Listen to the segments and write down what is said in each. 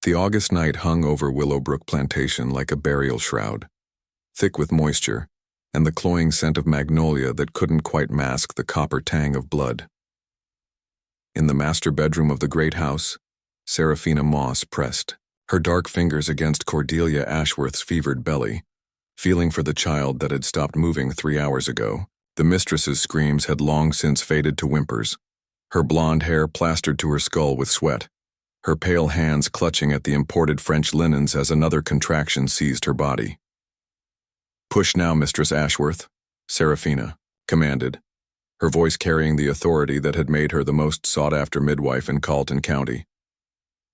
The August night hung over Willowbrook Plantation like a burial shroud, thick with moisture, and the cloying scent of magnolia that couldn't quite mask the copper tang of blood. In the master bedroom of the great house, Seraphina Moss pressed, her dark fingers against Cordelia Ashworth's fevered belly, feeling for the child that had stopped moving 3 hours ago. The mistress's screams had long since faded to whimpers, her blonde hair plastered to her skull with sweat, her pale hands clutching at the imported French linens as another contraction seized her body. "Push now, Mistress Ashworth," Seraphina commanded, her voice carrying the authority that had made her the most sought-after midwife in Carleton County.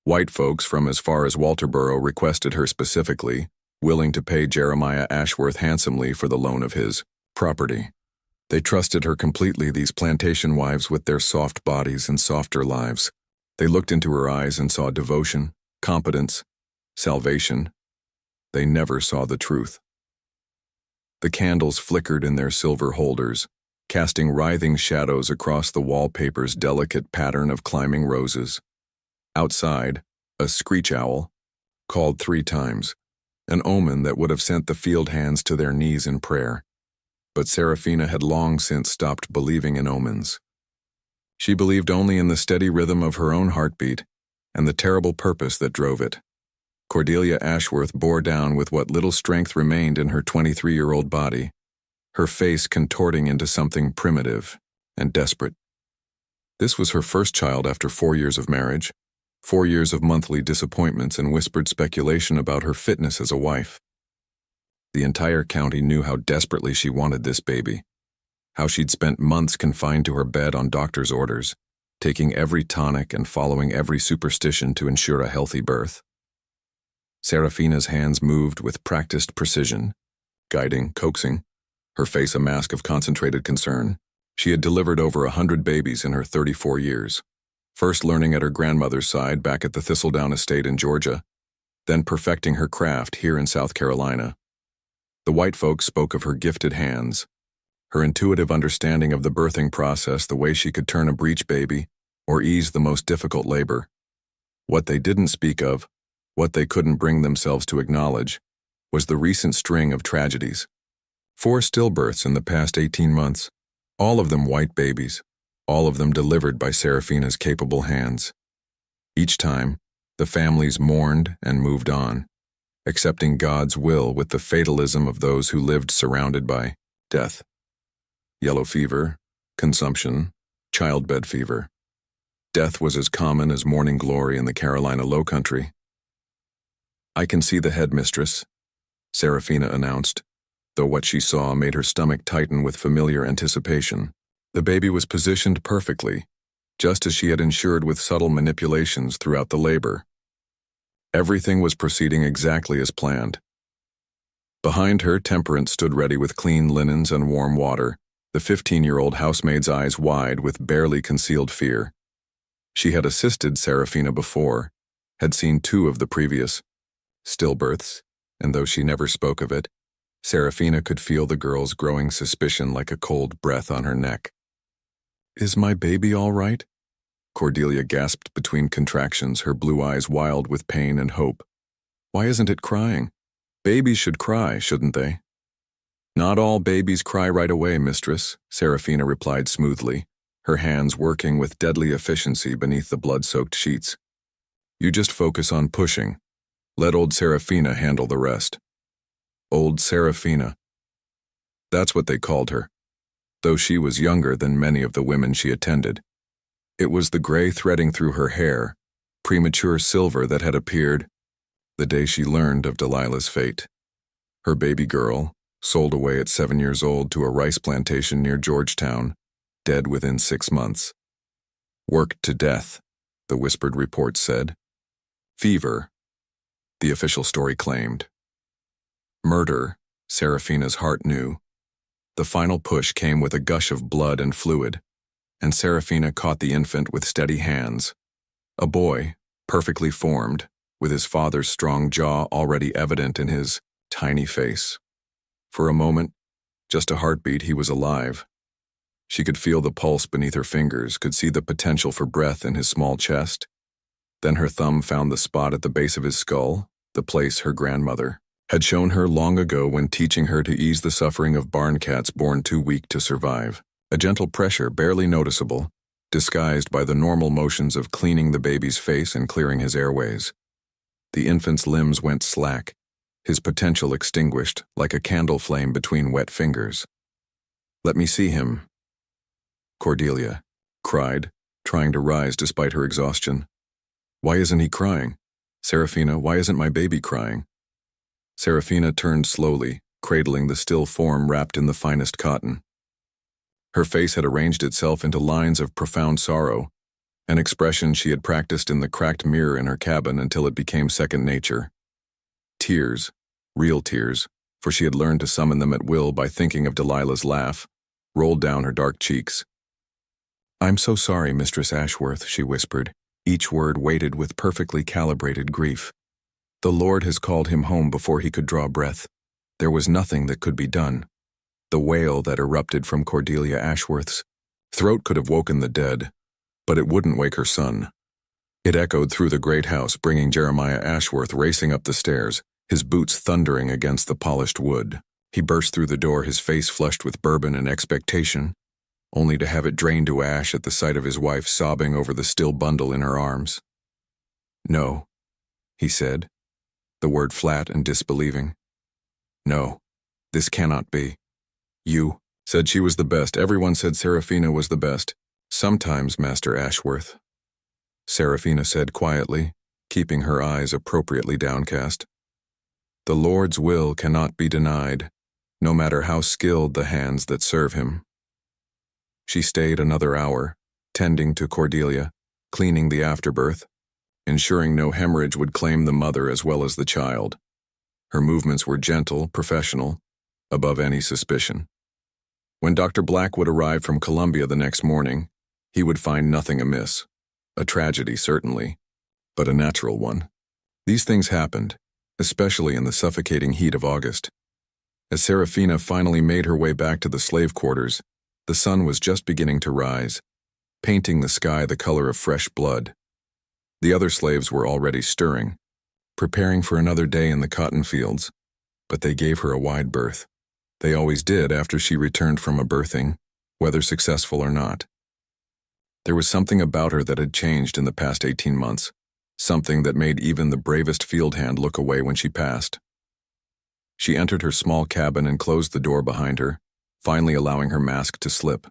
White folks from as far as Walterboro requested her specifically, willing to pay Jeremiah Ashworth handsomely for the loan of his property. They trusted her completely, these plantation wives with their soft bodies and softer lives. They looked into her eyes and saw devotion, competence, salvation. They never saw the truth. The candles flickered in their silver holders, casting writhing shadows across the wallpaper's delicate pattern of climbing roses. Outside, a screech owl called 3 times, an omen that would have sent the field hands to their knees in prayer. But Seraphina had long since stopped believing in omens. She believed only in the steady rhythm of her own heartbeat and the terrible purpose that drove it. Cordelia Ashworth bore down with what little strength remained in her 23-year-old body, her face contorting into something primitive and desperate. This was her first child after 4 years of marriage, 4 years of monthly disappointments and whispered speculation about her fitness as a wife. The entire county knew how desperately she wanted this baby, how she'd spent months confined to her bed on doctor's orders, taking every tonic and following every superstition to ensure a healthy birth. Seraphina's hands moved with practiced precision, guiding, coaxing, her face a mask of concentrated concern. She had delivered over 100 babies in her 34 years, first learning at her grandmother's side back at the Thistledown estate in Georgia, then perfecting her craft here in South Carolina. The white folks spoke of her gifted hands, her intuitive understanding of the birthing process, the way she could turn a breech baby or ease the most difficult labor. What they didn't speak of, what they couldn't bring themselves to acknowledge, was the recent string of tragedies. 4 stillbirths in the past 18 months, all of them white babies, all of them delivered by Seraphina's capable hands. Each time, the families mourned and moved on, accepting God's will with the fatalism of those who lived surrounded by death. Yellow fever, consumption, childbed fever. Death was as common as morning glory in the Carolina Lowcountry. "I can see the head, mistress," Seraphina announced, though what she saw made her stomach tighten with familiar anticipation. The baby was positioned perfectly, just as she had ensured with subtle manipulations throughout the labor. Everything was proceeding exactly as planned. Behind her, Temperance stood ready with clean linens and warm water, the 15-year-old housemaid's eyes wide with barely concealed fear. She had assisted Seraphina before, had seen 2 of the previous stillbirths, and though she never spoke of it, Seraphina could feel the girl's growing suspicion like a cold breath on her neck. "Is my baby all right?" Cordelia gasped between contractions, her blue eyes wild with pain and hope. "Why isn't it crying? Babies should cry, shouldn't they?" "Not all babies cry right away, mistress," Seraphina replied smoothly, her hands working with deadly efficiency beneath the blood-soaked sheets. "You just focus on pushing. Let old Seraphina handle the rest." Old Seraphina. That's what they called her, though she was younger than many of the women she attended. It was the gray threading through her hair, premature silver that had appeared the day she learned of Delilah's fate. Her baby girl, sold away at 7 years old to a rice plantation near Georgetown, dead within 6 months. Worked to death, the whispered report said. Fever, the official story claimed. Murder, Seraphina's heart knew. The final push came with a gush of blood and fluid, and Seraphina caught the infant with steady hands. A boy, perfectly formed, with his father's strong jaw already evident in his tiny face. For a moment, just a heartbeat, he was alive. She could feel the pulse beneath her fingers, could see the potential for breath in his small chest. Then her thumb found the spot at the base of his skull, the place her grandmother had shown her long ago when teaching her to ease the suffering of barn cats born too weak to survive. A gentle pressure, barely noticeable, disguised by the normal motions of cleaning the baby's face and clearing his airways. The infant's limbs went slack, his potential extinguished like a candle flame between wet fingers. "Let me see him," Cordelia cried, trying to rise despite her exhaustion. "Why isn't he crying? Serafina, why isn't my baby crying?" Serafina turned slowly, cradling the still form wrapped in the finest cotton. Her face had arranged itself into lines of profound sorrow, an expression she had practiced in the cracked mirror in her cabin until it became second nature. Tears, real tears, for she had learned to summon them at will by thinking of Delilah's laugh, rolled down her dark cheeks. "I'm so sorry, Mistress Ashworth," she whispered, each word weighted with perfectly calibrated grief. "The Lord has called him home before he could draw breath. There was nothing that could be done." The wail that erupted from Cordelia Ashworth's throat could have woken the dead, but it wouldn't wake her son. It echoed through the great house, bringing Jeremiah Ashworth racing up the stairs, his boots thundering against the polished wood. He burst through the door, his face flushed with bourbon and expectation, only to have it drain to ash at the sight of his wife sobbing over the still bundle in her arms. "No," he said, the word flat and disbelieving. "No, this cannot be. You said she was the best. Everyone said Serafina was the best. Sometimes, Master Ashworth," Serafina said quietly, keeping her eyes appropriately downcast. "The Lord's will cannot be denied, no matter how skilled the hands that serve him." She stayed another hour, tending to Cordelia, cleaning the afterbirth, ensuring no hemorrhage would claim the mother as well as the child. Her movements were gentle, professional, above any suspicion. When Dr. Blackwood arrived from Columbia the next morning, he would find nothing amiss. A tragedy, certainly, but a natural one. These things happened, especially in the suffocating heat of August. As Serafina finally made her way back to the slave quarters, the sun was just beginning to rise, painting the sky the color of fresh blood. The other slaves were already stirring, preparing for another day in the cotton fields, but they gave her a wide berth. They always did after she returned from a birthing, whether successful or not. There was something about her that had changed in the past 18 months, something that made even the bravest field hand look away when she passed. She entered her small cabin and closed the door behind her, finally allowing her mask to slip.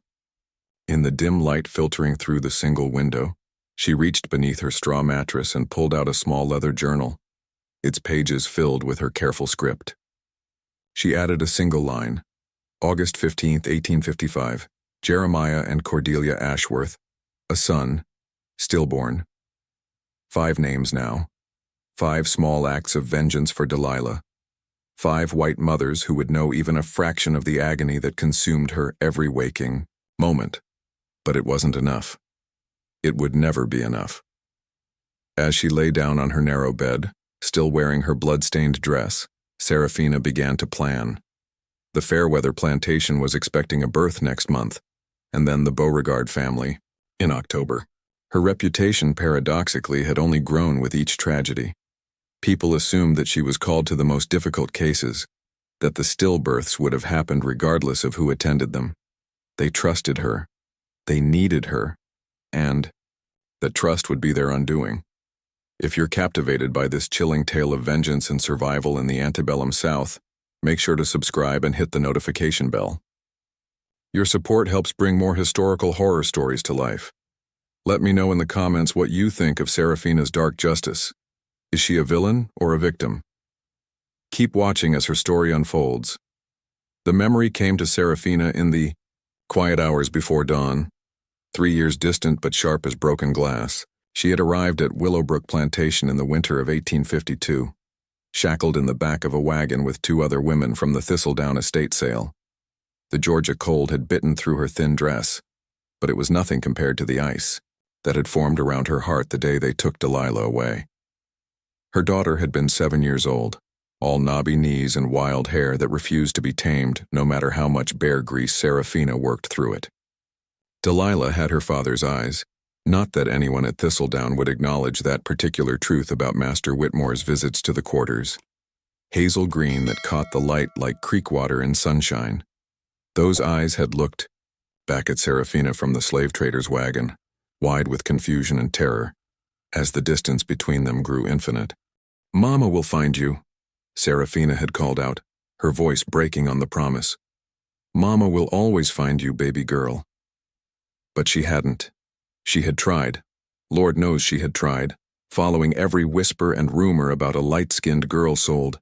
In the dim light filtering through the single window, she reached beneath her straw mattress and pulled out a small leather journal, its pages filled with her careful script. She added a single line, August 15, 1855, Jeremiah and Cordelia Ashworth, a son, stillborn. 5 names now, 5 small acts of vengeance for Delilah, 5 white mothers who would know even a fraction of the agony that consumed her every waking moment. But it wasn't enough. It would never be enough. As she lay down on her narrow bed, still wearing her blood-stained dress, Serafina began to plan. The Fairweather plantation was expecting a birth next month, and then the Beauregard family, in October. Her reputation, paradoxically, had only grown with each tragedy. People assumed that she was called to the most difficult cases, that the stillbirths would have happened regardless of who attended them. They trusted her. They needed her. And that trust would be their undoing. If you're captivated by this chilling tale of vengeance and survival in the antebellum South, make sure to subscribe and hit the notification bell. Your support helps bring more historical horror stories to life. Let me know in the comments what you think of Serafina's dark justice. Is she a villain or a victim? Keep watching as her story unfolds. The memory came to Serafina in the quiet hours before dawn. 3 years distant but sharp as broken glass, she had arrived at Willowbrook Plantation in the winter of 1852, shackled in the back of a wagon with 2 other women from the Thistledown estate sale. The Georgia cold had bitten through her thin dress, but it was nothing compared to the ice that had formed around her heart the day they took Delilah away. Her daughter had been 7 years old, all knobby knees and wild hair that refused to be tamed no matter how much bear grease Serafina worked through it. Delilah had her father's eyes. Not that anyone at Thistledown would acknowledge that particular truth about Master Whitmore's visits to the quarters. Hazel green that caught the light like creek water in sunshine. Those eyes had looked back at Serafina from the slave trader's wagon, wide with confusion and terror, as the distance between them grew infinite. "Mama will find you," Serafina had called out, her voice breaking on the promise. "Mama will always find you, baby girl." But she hadn't. She had tried. Lord knows she had tried, following every whisper and rumor about a light-skinned girl sold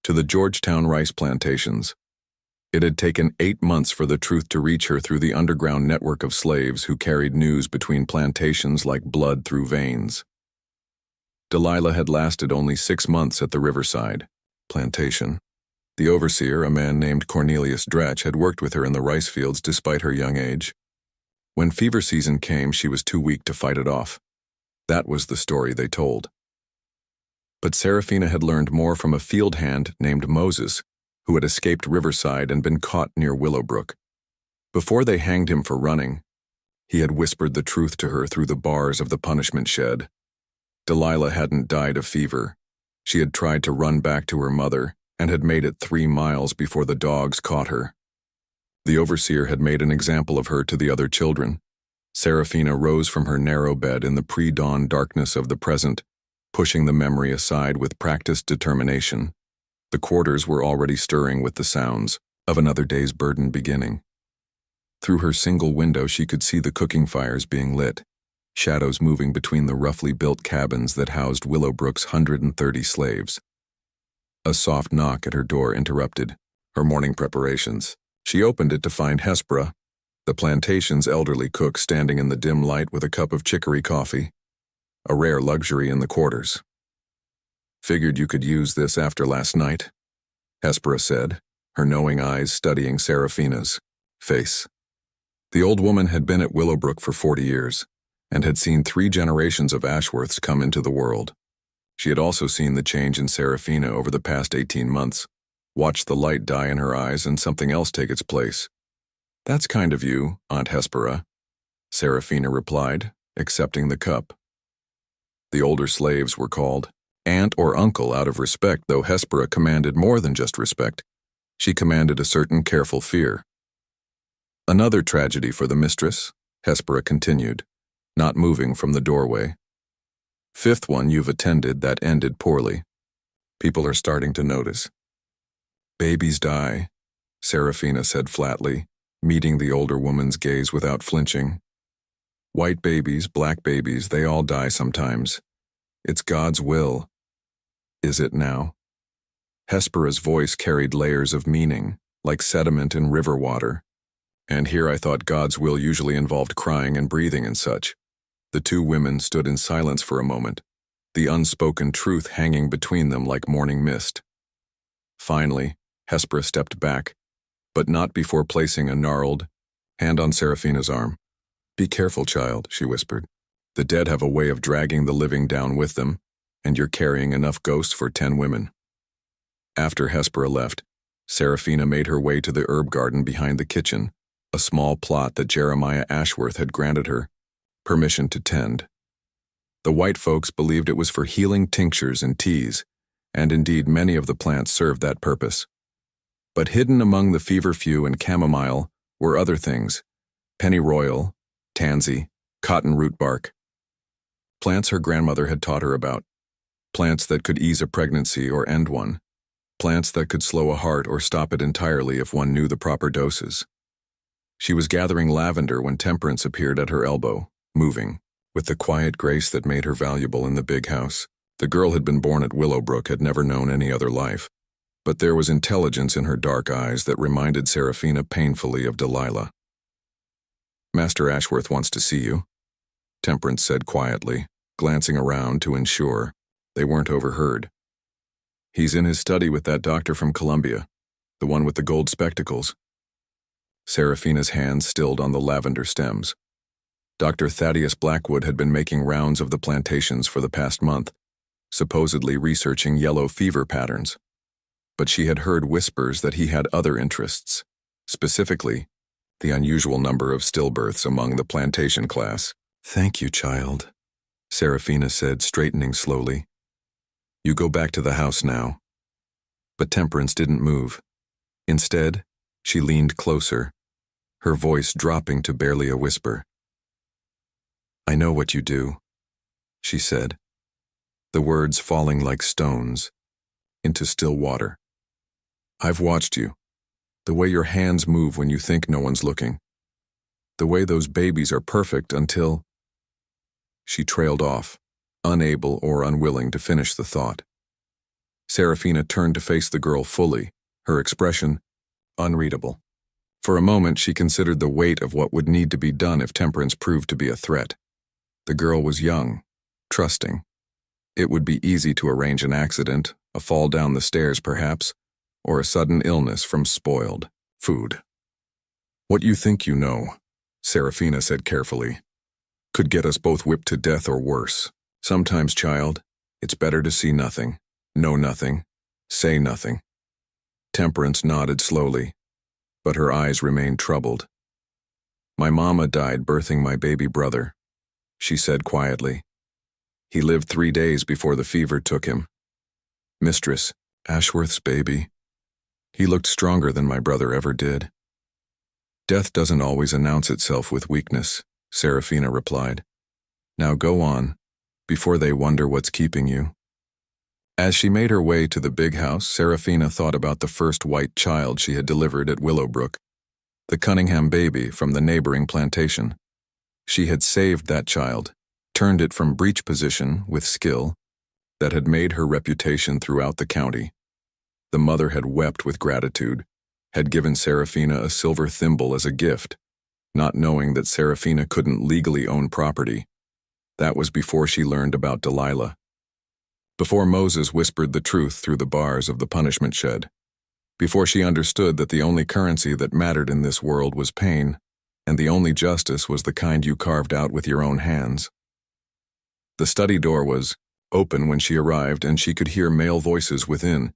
to the Georgetown rice plantations. It had taken 8 months for the truth to reach her through the underground network of slaves who carried news between plantations like blood through veins. Delilah had lasted only 6 months at the Riverside plantation. The overseer, a man named Cornelius Dretch, had worked with her in the rice fields despite her young age. When fever season came, she was too weak to fight it off. That was the story they told. But Serafina had learned more from a field hand named Moses, who had escaped Riverside and been caught near Willowbrook. Before they hanged him for running, he had whispered the truth to her through the bars of the punishment shed. Delilah hadn't died of fever. She had tried to run back to her mother and had made it 3 miles before the dogs caught her. The overseer had made an example of her to the other children. Serafina rose from her narrow bed in the pre-dawn darkness of the present, pushing the memory aside with practiced determination. The quarters were already stirring with the sounds of another day's burden beginning. Through her single window she could see the cooking fires being lit, shadows moving between the roughly built cabins that housed Willowbrook's 130 slaves. A soft knock at her door interrupted her morning preparations. She opened it to find Hespera, the plantation's elderly cook, standing in the dim light with a cup of chicory coffee, a rare luxury in the quarters. "Figured you could use this after last night," Hespera said, her knowing eyes studying Serafina's face. The old woman had been at Willowbrook for 40 years, and had seen 3 generations of Ashworths come into the world. She had also seen the change in Serafina over the past 18 months, watched the light die in her eyes and something else take its place. "That's kind of you, Aunt Hespera," Serafina replied, accepting the cup. The older slaves were called aunt or uncle out of respect, though Hespera commanded more than just respect. She commanded a certain careful fear. "Another tragedy for the mistress," Hespera continued, not moving from the doorway. "5th one you've attended that ended poorly. People are starting to notice." "Babies die," Serafina said flatly, meeting the older woman's gaze without flinching. "White babies, black babies, they all die sometimes. It's God's will." "Is it now?" Hespera's voice carried layers of meaning, like sediment in river water. "And here I thought God's will usually involved crying and breathing and such." The 2 women stood in silence for a moment, the unspoken truth hanging between them like morning mist. Finally, Hespera stepped back, but not before placing a gnarled hand on Serafina's arm. "Be careful, child," she whispered. "The dead have a way of dragging the living down with them, and you're carrying enough ghosts for 10 women. After Hespera left, Serafina made her way to the herb garden behind the kitchen, a small plot that Jeremiah Ashworth had granted her permission to tend. The white folks believed it was for healing tinctures and teas, and indeed many of the plants served that purpose. But hidden among the feverfew and chamomile were other things: pennyroyal, tansy, cotton root bark. Plants her grandmother had taught her about. Plants that could ease a pregnancy or end one. Plants that could slow a heart or stop it entirely if one knew the proper doses. She was gathering lavender when Temperance appeared at her elbow, moving, with the quiet grace that made her valuable in the big house. The girl had been born at Willowbrook, had never known any other life. But there was intelligence in her dark eyes that reminded Serafina painfully of Delilah. "Master Ashworth wants to see you," Temperance said quietly, glancing around to ensure they weren't overheard. "He's in his study with that doctor from Columbia, the one with the gold spectacles." Serafina's hands stilled on the lavender stems. Dr. Thaddeus Blackwood had been making rounds of the plantations for the past month, supposedly researching yellow fever patterns. But she had heard whispers that he had other interests, specifically the unusual number of stillbirths among the plantation class. Thank you, child, Serafina said, straightening slowly. You go back to the house now. But Temperance didn't move. Instead, she leaned closer, her voice dropping to barely a whisper. I know what you do, she said, the words falling like stones into still water. I've watched you, the way your hands move when you think no one's looking, the way those babies are perfect until... She trailed off, unable or unwilling to finish the thought. Serafina turned to face the girl fully, her expression unreadable. For a moment, she considered the weight of what would need to be done if Temperance proved to be a threat. The girl was young, trusting. It would be easy to arrange an accident, a fall down the stairs perhaps, or a sudden illness from spoiled food. What you think you know, Serafina said carefully, could get us both whipped to death or worse. Sometimes, child, it's better to see nothing, know nothing, say nothing. Temperance nodded slowly, but her eyes remained troubled. My mama died birthing my baby brother, she said quietly. He lived 3 days before the fever took him. Mistress Ashworth's baby. He looked stronger than my brother ever did. Death doesn't always announce itself with weakness, Serafina replied. Now go on, before they wonder what's keeping you. As she made her way to the big house, Serafina thought about the first white child she had delivered at Willowbrook, the Cunningham baby from the neighboring plantation. She had saved that child, turned it from breech position with skill that had made her reputation throughout the county. The mother had wept with gratitude, had given Serafina a silver thimble as a gift, not knowing that Serafina couldn't legally own property. That was before she learned about Delilah. Before Moses whispered the truth through the bars of the punishment shed. Before she understood that the only currency that mattered in this world was pain, and the only justice was the kind you carved out with your own hands. The study door was open when she arrived, and she could hear male voices within.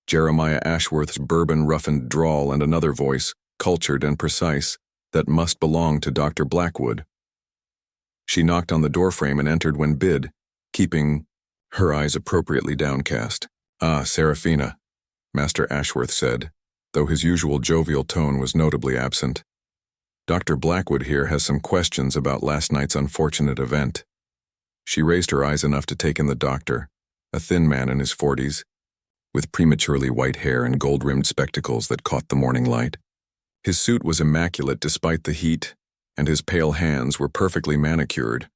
Jeremiah Ashworth's bourbon-roughened drawl and another voice, cultured and precise, that must belong to Dr. Blackwood. She knocked on the doorframe and entered when bid, keeping her eyes appropriately downcast. Ah, Serafina, Master Ashworth said, though his usual jovial tone was notably absent. Dr. Blackwood here has some questions about last night's unfortunate event. She raised her eyes enough to take in the doctor, a thin man in his 40s, with prematurely white hair and gold-rimmed spectacles that caught the morning light. His suit was immaculate despite the heat, and his pale hands were perfectly manicured.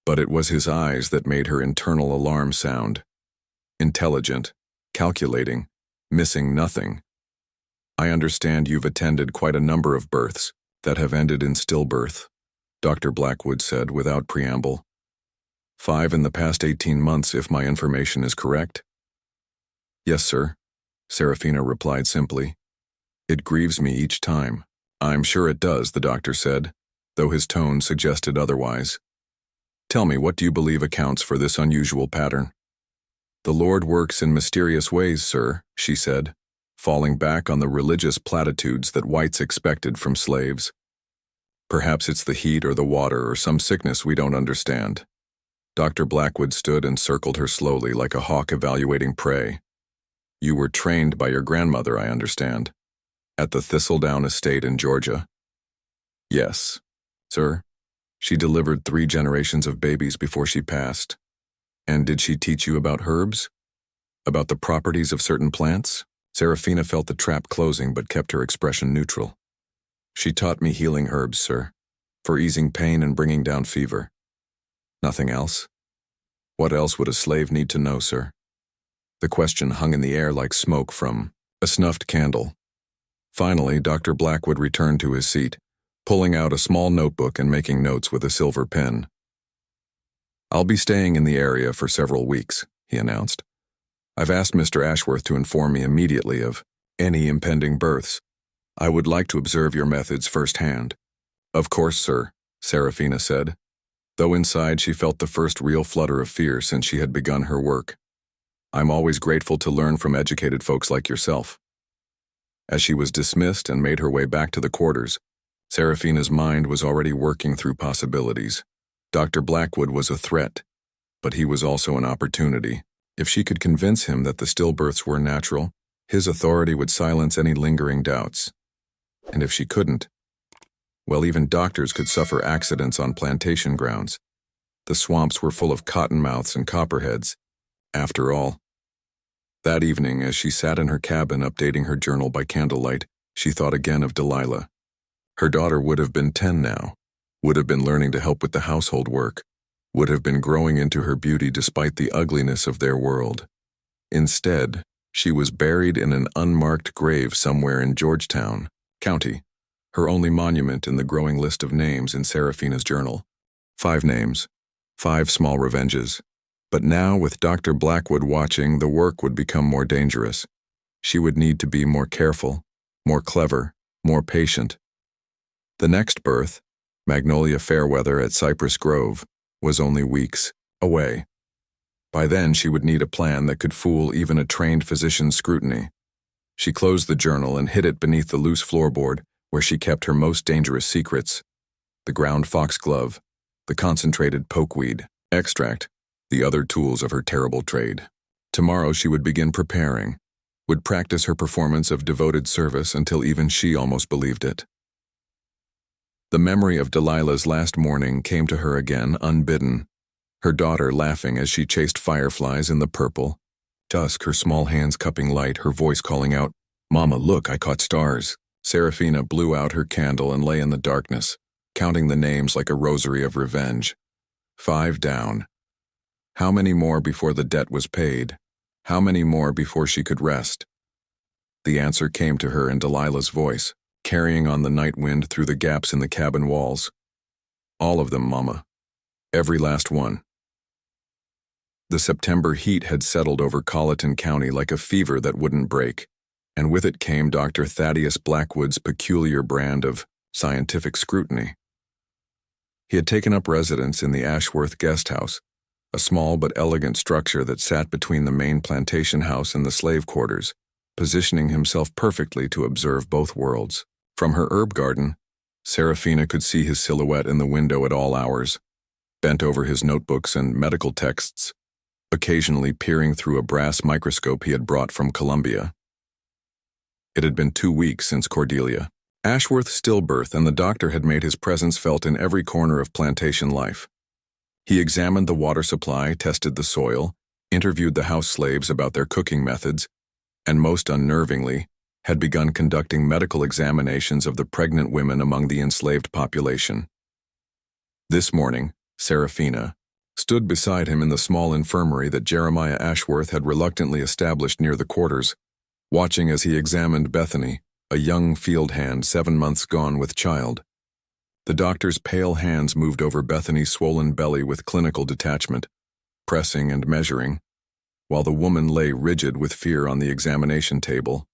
But it was his eyes that made her internal alarm sound. Intelligent, calculating, missing nothing. I understand you've attended quite a number of births that have ended in stillbirth, Dr. Blackwood said without preamble. 5 in the past 18 months, if my information is correct. Yes, sir, Serafina replied simply. It grieves me each time. I'm sure it does, the doctor said, though his tone suggested otherwise. Tell me, what do you believe accounts for this unusual pattern? The Lord works in mysterious ways, sir, she said, falling back on the religious platitudes that whites expected from slaves. Perhaps it's the heat or the water or some sickness we don't understand. Dr. Blackwood stood and circled her slowly like a hawk evaluating prey. You were trained by your grandmother, I understand, at the Thistledown estate in Georgia. Yes, sir. She delivered 3 generations of babies before she passed. And did she teach you about herbs? About the properties of certain plants? Serafina felt the trap closing but kept her expression neutral. She taught me healing herbs, sir, for easing pain and bringing down fever. Nothing else? What else would a slave need to know, sir? The question hung in the air like smoke from a snuffed candle. Finally, Dr. Blackwood returned to his seat, pulling out a small notebook and making notes with a silver pen. I'll be staying in the area for several weeks, he announced. I've asked Mr. Ashworth to inform me immediately of any impending births. I would like to observe your methods firsthand. Of course, sir, Serafina said, though inside she felt the first real flutter of fear since she had begun her work. I'm always grateful to learn from educated folks like yourself. As she was dismissed and made her way back to the quarters, Serafina's mind was already working through possibilities. Dr. Blackwood was a threat, but he was also an opportunity. If she could convince him that the stillbirths were natural, his authority would silence any lingering doubts. And if she couldn't, well, even doctors could suffer accidents on plantation grounds. The swamps were full of cottonmouths and copperheads. After all, that evening, as she sat in her cabin updating her journal by candlelight, she thought again of Delilah. Her daughter would have been 10 now, would have been learning to help with the household work, would have been growing into her beauty despite the ugliness of their world. Instead, she was buried in an unmarked grave somewhere in Georgetown County, her only monument in the growing list of names in Seraphina's journal. 5 names, 5 small revenges. But now, with Dr. Blackwood watching, the work would become more dangerous. She would need to be more careful, more clever, more patient. The next birth, Magnolia Fairweather at Cypress Grove, was only weeks away. By then, she would need a plan that could fool even a trained physician's scrutiny. She closed the journal and hid it beneath the loose floorboard where she kept her most dangerous secrets: the ground foxglove, the concentrated pokeweed extract, the other tools of her terrible trade. Tomorrow she would begin preparing, would practice her performance of devoted service until even she almost believed it. The memory of Delilah's last morning came to her again, unbidden. Her daughter laughing as she chased fireflies in the purple. Dusk, her small hands cupping light, her voice calling out, "Mama, look, I caught stars." Seraphina blew out her candle and lay in the darkness, counting the names like a rosary of revenge. 5 down. How many more before the debt was paid? How many more before she could rest? The answer came to her in Delilah's voice, carrying on the night wind through the gaps in the cabin walls. "All of them, Mama. Every last one." The September heat had settled over Colleton County like a fever that wouldn't break, and with it came Dr. Thaddeus Blackwood's peculiar brand of scientific scrutiny. He had taken up residence in the Ashworth Guest House, a small but elegant structure that sat between the main plantation house and the slave quarters, positioning himself perfectly to observe both worlds. From her herb garden, Seraphina could see his silhouette in the window at all hours, bent over his notebooks and medical texts, occasionally peering through a brass microscope he had brought from Columbia. It had been 2 weeks since Cordelia Ashworth's stillbirth, and the doctor had made his presence felt in every corner of plantation life. He examined the water supply, tested the soil, interviewed the house slaves about their cooking methods, and most unnervingly, had begun conducting medical examinations of the pregnant women among the enslaved population. This morning, Seraphina stood beside him in the small infirmary that Jeremiah Ashworth had reluctantly established near the quarters, watching as he examined Bethany, a young field hand 7 months gone with child. The doctor's pale hands moved over Bethany's swollen belly with clinical detachment, pressing and measuring, while the woman lay rigid with fear on the examination table.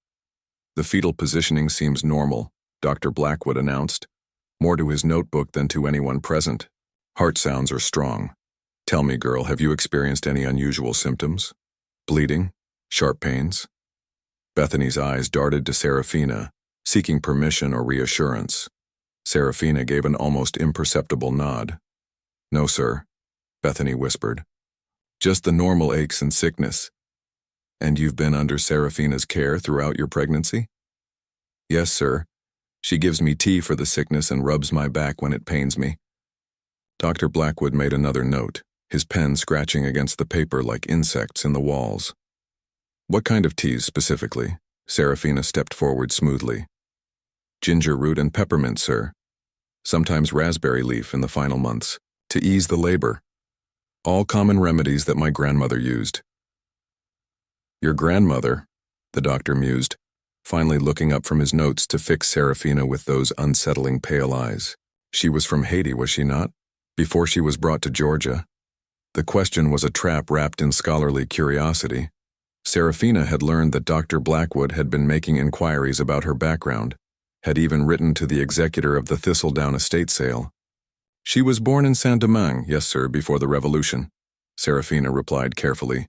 "The fetal positioning seems normal," Dr. Blackwood announced, more to his notebook than to anyone present. "Heart sounds are strong. Tell me, girl, have you experienced any unusual symptoms? Bleeding? Sharp pains?" Bethany's eyes darted to Seraphina, seeking permission or reassurance. Seraphina gave an almost imperceptible nod. "No, sir," Bethany whispered. "Just the normal aches and sickness." "And you've been under Seraphina's care throughout your pregnancy?" "Yes, sir. She gives me tea for the sickness and rubs my back when it pains me." Dr. Blackwood made another note, his pen scratching against the paper like insects in the walls. "What kind of teas specifically?" Seraphina stepped forward smoothly. "Ginger root and peppermint, sir. Sometimes raspberry leaf in the final months, to ease the labor. All common remedies that my grandmother used." "Your grandmother?" the doctor mused, finally looking up from his notes to fix Seraphina with those unsettling pale eyes. "She was from Haiti, was she not? Before she was brought to Georgia?" The question was a trap wrapped in scholarly curiosity. Seraphina had learned that Dr. Blackwood had been making inquiries about her background, had even written to the executor of the Thistledown estate sale. "She was born in Saint-Domingue, yes, sir, before the Revolution," Seraphina replied carefully.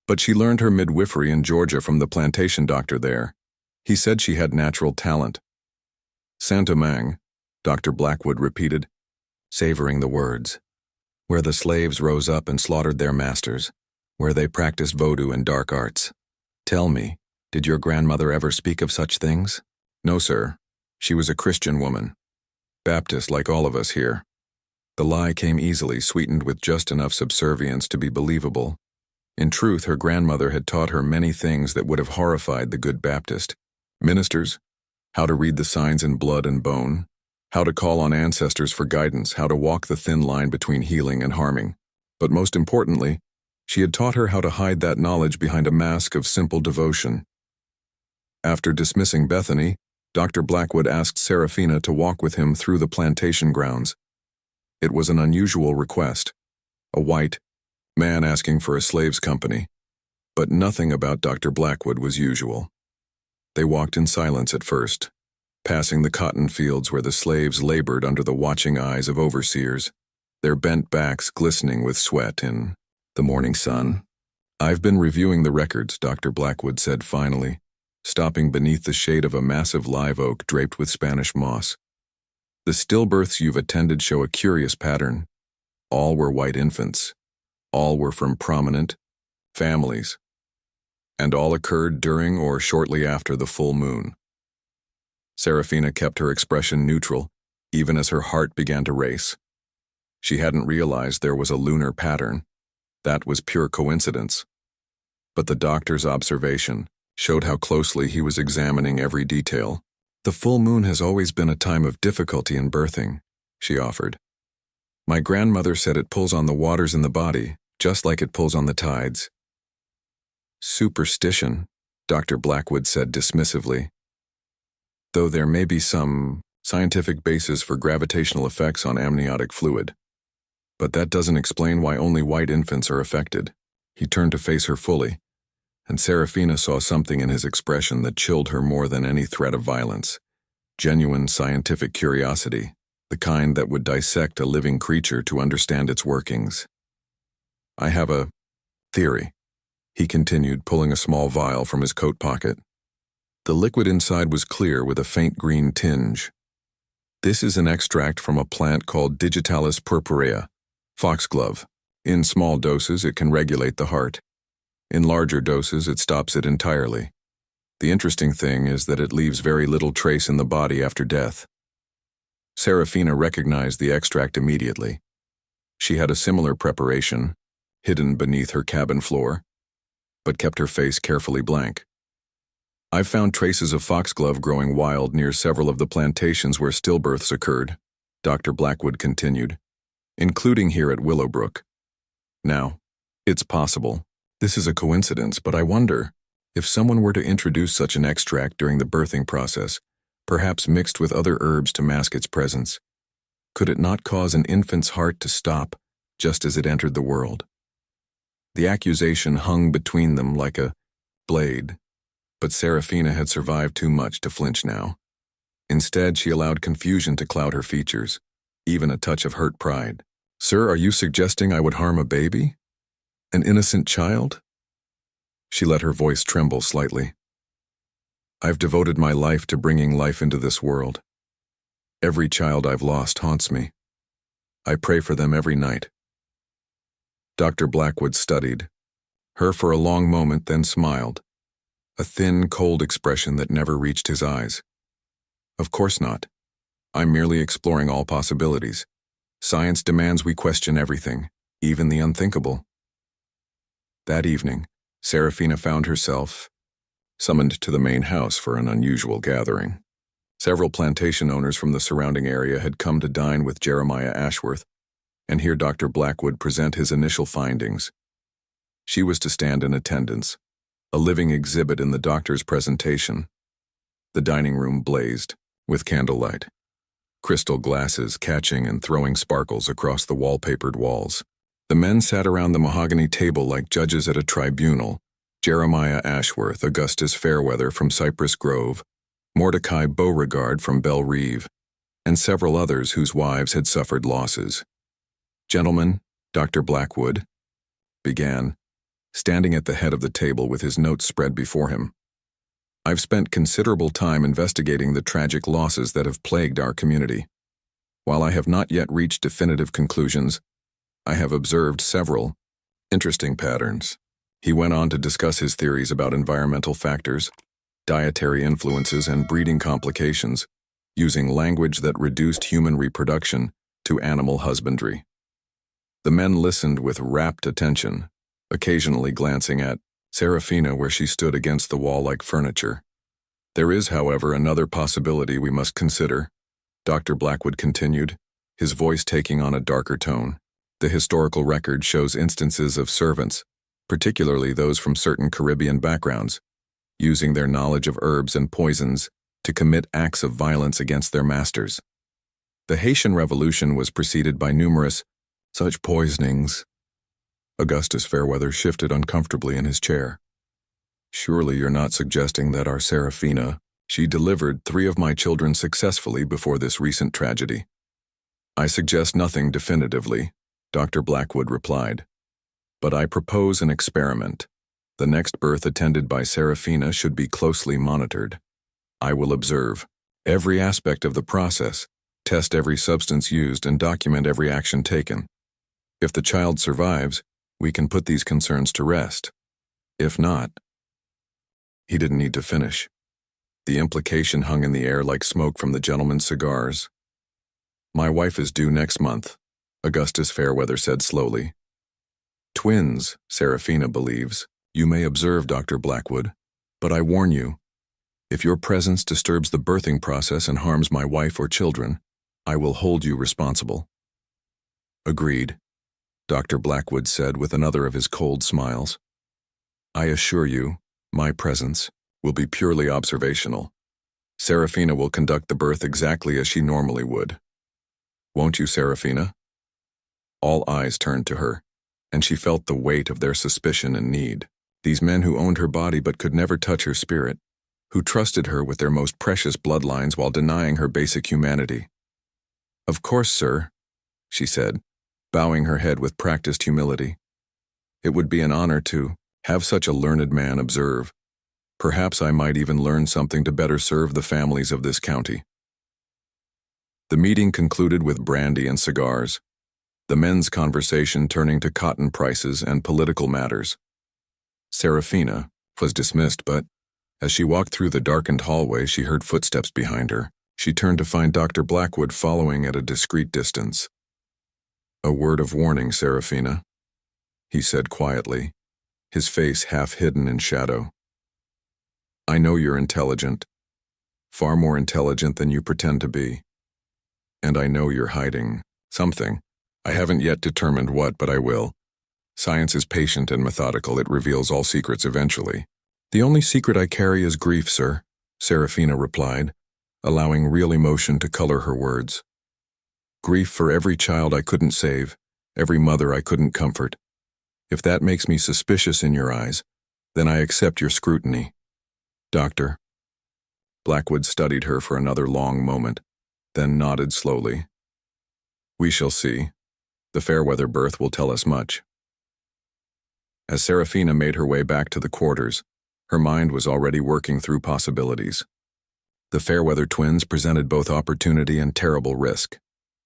"But she learned her midwifery in Georgia from the plantation doctor there. He said she had natural talent." "Saint-Domingue," Dr. Blackwood repeated, savoring the words. where the slaves rose up and slaughtered their masters, where they practiced voodoo and dark arts. Tell me, did your grandmother ever speak of such things? No, sir. She was a Christian woman. Baptist like all of us here. The lie came easily, sweetened with just enough subservience to be believable. In truth, her grandmother had taught her many things that would have horrified the good Baptist. Ministers, how to read the signs in blood and bone, how to call on ancestors for guidance, how to walk the thin line between healing and harming. But most importantly, she had taught her how to hide that knowledge behind a mask of simple devotion. After dismissing Bethany, Dr. Blackwood asked Seraphina to walk with him through the plantation grounds. It was an unusual request, a white man asking for a slave's company, but nothing about Dr. Blackwood was usual. They walked in silence at first, passing the cotton fields where the slaves labored under the watching eyes of overseers, their bent backs glistening with sweat in the morning sun. I've been reviewing the records, Dr. Blackwood said finally, stopping beneath the shade of a massive live oak draped with Spanish moss. The stillbirths you've attended show a curious pattern. All were white infants. All were from prominent families. And all occurred during or shortly after the full moon. Seraphina kept her expression neutral, even as her heart began to race. She hadn't realized there was a lunar pattern. That was pure coincidence. But the doctor's observation showed how closely he was examining every detail. The full moon has always been a time of difficulty in birthing, she offered. My grandmother said it pulls on the waters in the body, just like it pulls on the tides. Superstition, Dr. Blackwood said dismissively. Though there may be some scientific basis for gravitational effects on amniotic fluid. But that doesn't explain why only white infants are affected. He turned to face her fully, and Seraphina saw something in his expression that chilled her more than any threat of violence. Genuine scientific curiosity, the kind that would dissect a living creature to understand its workings. I have a theory, he continued, pulling a small vial from his coat pocket. The liquid inside was clear with a faint green tinge. This is an extract from a plant called Digitalis purpurea, foxglove. In small doses, it can regulate the heart. In larger doses, it stops it entirely. The interesting thing is that it leaves very little trace in the body after death. Seraphina recognized the extract immediately. She had a similar preparation, hidden beneath her cabin floor, but kept her face carefully blank. I've found traces of foxglove growing wild near several of the plantations where stillbirths occurred, Dr. Blackwood continued, including here at Willowbrook. Now, it's possible. This is a coincidence, but I wonder, if someone were to introduce such an extract during the birthing process, perhaps mixed with other herbs to mask its presence, could it not cause an infant's heart to stop just as it entered the world? The accusation hung between them like a blade, but Seraphina had survived too much to flinch now. Instead, she allowed confusion to cloud her features, even a touch of hurt pride. Sir, are you suggesting I would harm a baby? An innocent child? She let her voice tremble slightly. I've devoted my life to bringing life into this world. Every child I've lost haunts me. I pray for them every night. Dr. Blackwood studied her for a long moment, then smiled, a thin, cold expression that never reached his eyes. Of course not. I'm merely exploring all possibilities. Science demands we question everything, even the unthinkable. That evening, Seraphina found herself summoned to the main house for an unusual gathering. Several plantation owners from the surrounding area had come to dine with Jeremiah Ashworth, and hear Dr. Blackwood present his initial findings. She was to stand in attendance, a living exhibit in the doctor's presentation. The dining room blazed with candlelight, crystal glasses catching and throwing sparkles across the wallpapered walls. The men sat around the mahogany table like judges at a tribunal. Jeremiah Ashworth, Augustus Fairweather from Cypress Grove, Mordecai Beauregard from Belle Reve, and several others whose wives had suffered losses. Gentlemen, Dr. Blackwood began, standing at the head of the table with his notes spread before him. I've spent considerable time investigating the tragic losses that have plagued our community. While I have not yet reached definitive conclusions, I have observed several interesting patterns. He went on to discuss his theories about environmental factors, dietary influences, and breeding complications, using language that reduced human reproduction to animal husbandry. The men listened with rapt attention, occasionally glancing at Serafina where she stood against the wall like furniture. There is, however, another possibility we must consider, Dr. Blackwood continued, his voice taking on a darker tone. The historical record shows instances of servants, particularly those from certain Caribbean backgrounds, using their knowledge of herbs and poisons to commit acts of violence against their masters. The Haitian Revolution was preceded by numerous such poisonings. Augustus Fairweather shifted uncomfortably in his chair. Surely you're not suggesting that our Serafina, she delivered 3 of my children successfully before this recent tragedy. I suggest nothing definitively, Dr. Blackwood replied. But I propose an experiment. The next birth attended by Serafina should be closely monitored. I will observe every aspect of the process, test every substance used, and document every action taken. If the child survives, we can put these concerns to rest. If not, he didn't need to finish. The implication hung in the air like smoke from the gentleman's cigars. My wife is due next month, Augustus Fairweather said slowly. Twins, Serafina believes. You may observe, Dr. Blackwood, but I warn you, if your presence disturbs the birthing process and harms my wife or children, I will hold you responsible. Agreed, Dr. Blackwood said with another of his cold smiles. I assure you, my presence will be purely observational. Serafina will conduct the birth exactly as she normally would. Won't you, Serafina? All eyes turned to her, and she felt the weight of their suspicion and need. These men who owned her body but could never touch her spirit, who trusted her with their most precious bloodlines while denying her basic humanity. Of course, sir, she said, bowing her head with practiced humility. It would be an honor to have such a learned man observe. Perhaps I might even learn something to better serve the families of this county. The meeting concluded with brandy and cigars, the men's conversation turning to cotton prices and political matters. Serafina was dismissed, but as she walked through the darkened hallway, she heard footsteps behind her. She turned to find Dr. Blackwood following at a discreet distance. A word of warning, Serafina, he said quietly, his face half hidden in shadow. I know you're intelligent, far more intelligent than you pretend to be. And I know you're hiding something. I haven't yet determined what, but I will. Science is patient and methodical. It reveals all secrets eventually. The only secret I carry is grief, sir, Serafina replied, allowing real emotion to color her words. Grief for every child I couldn't save, every mother I couldn't comfort. If that makes me suspicious in your eyes, then I accept your scrutiny. Doctor. Blackwood studied her for another long moment, then nodded slowly. We shall see. The Fairweather birth will tell us much. As Serafina made her way back to the quarters, her mind was already working through possibilities. The Fairweather twins presented both opportunity and terrible risk.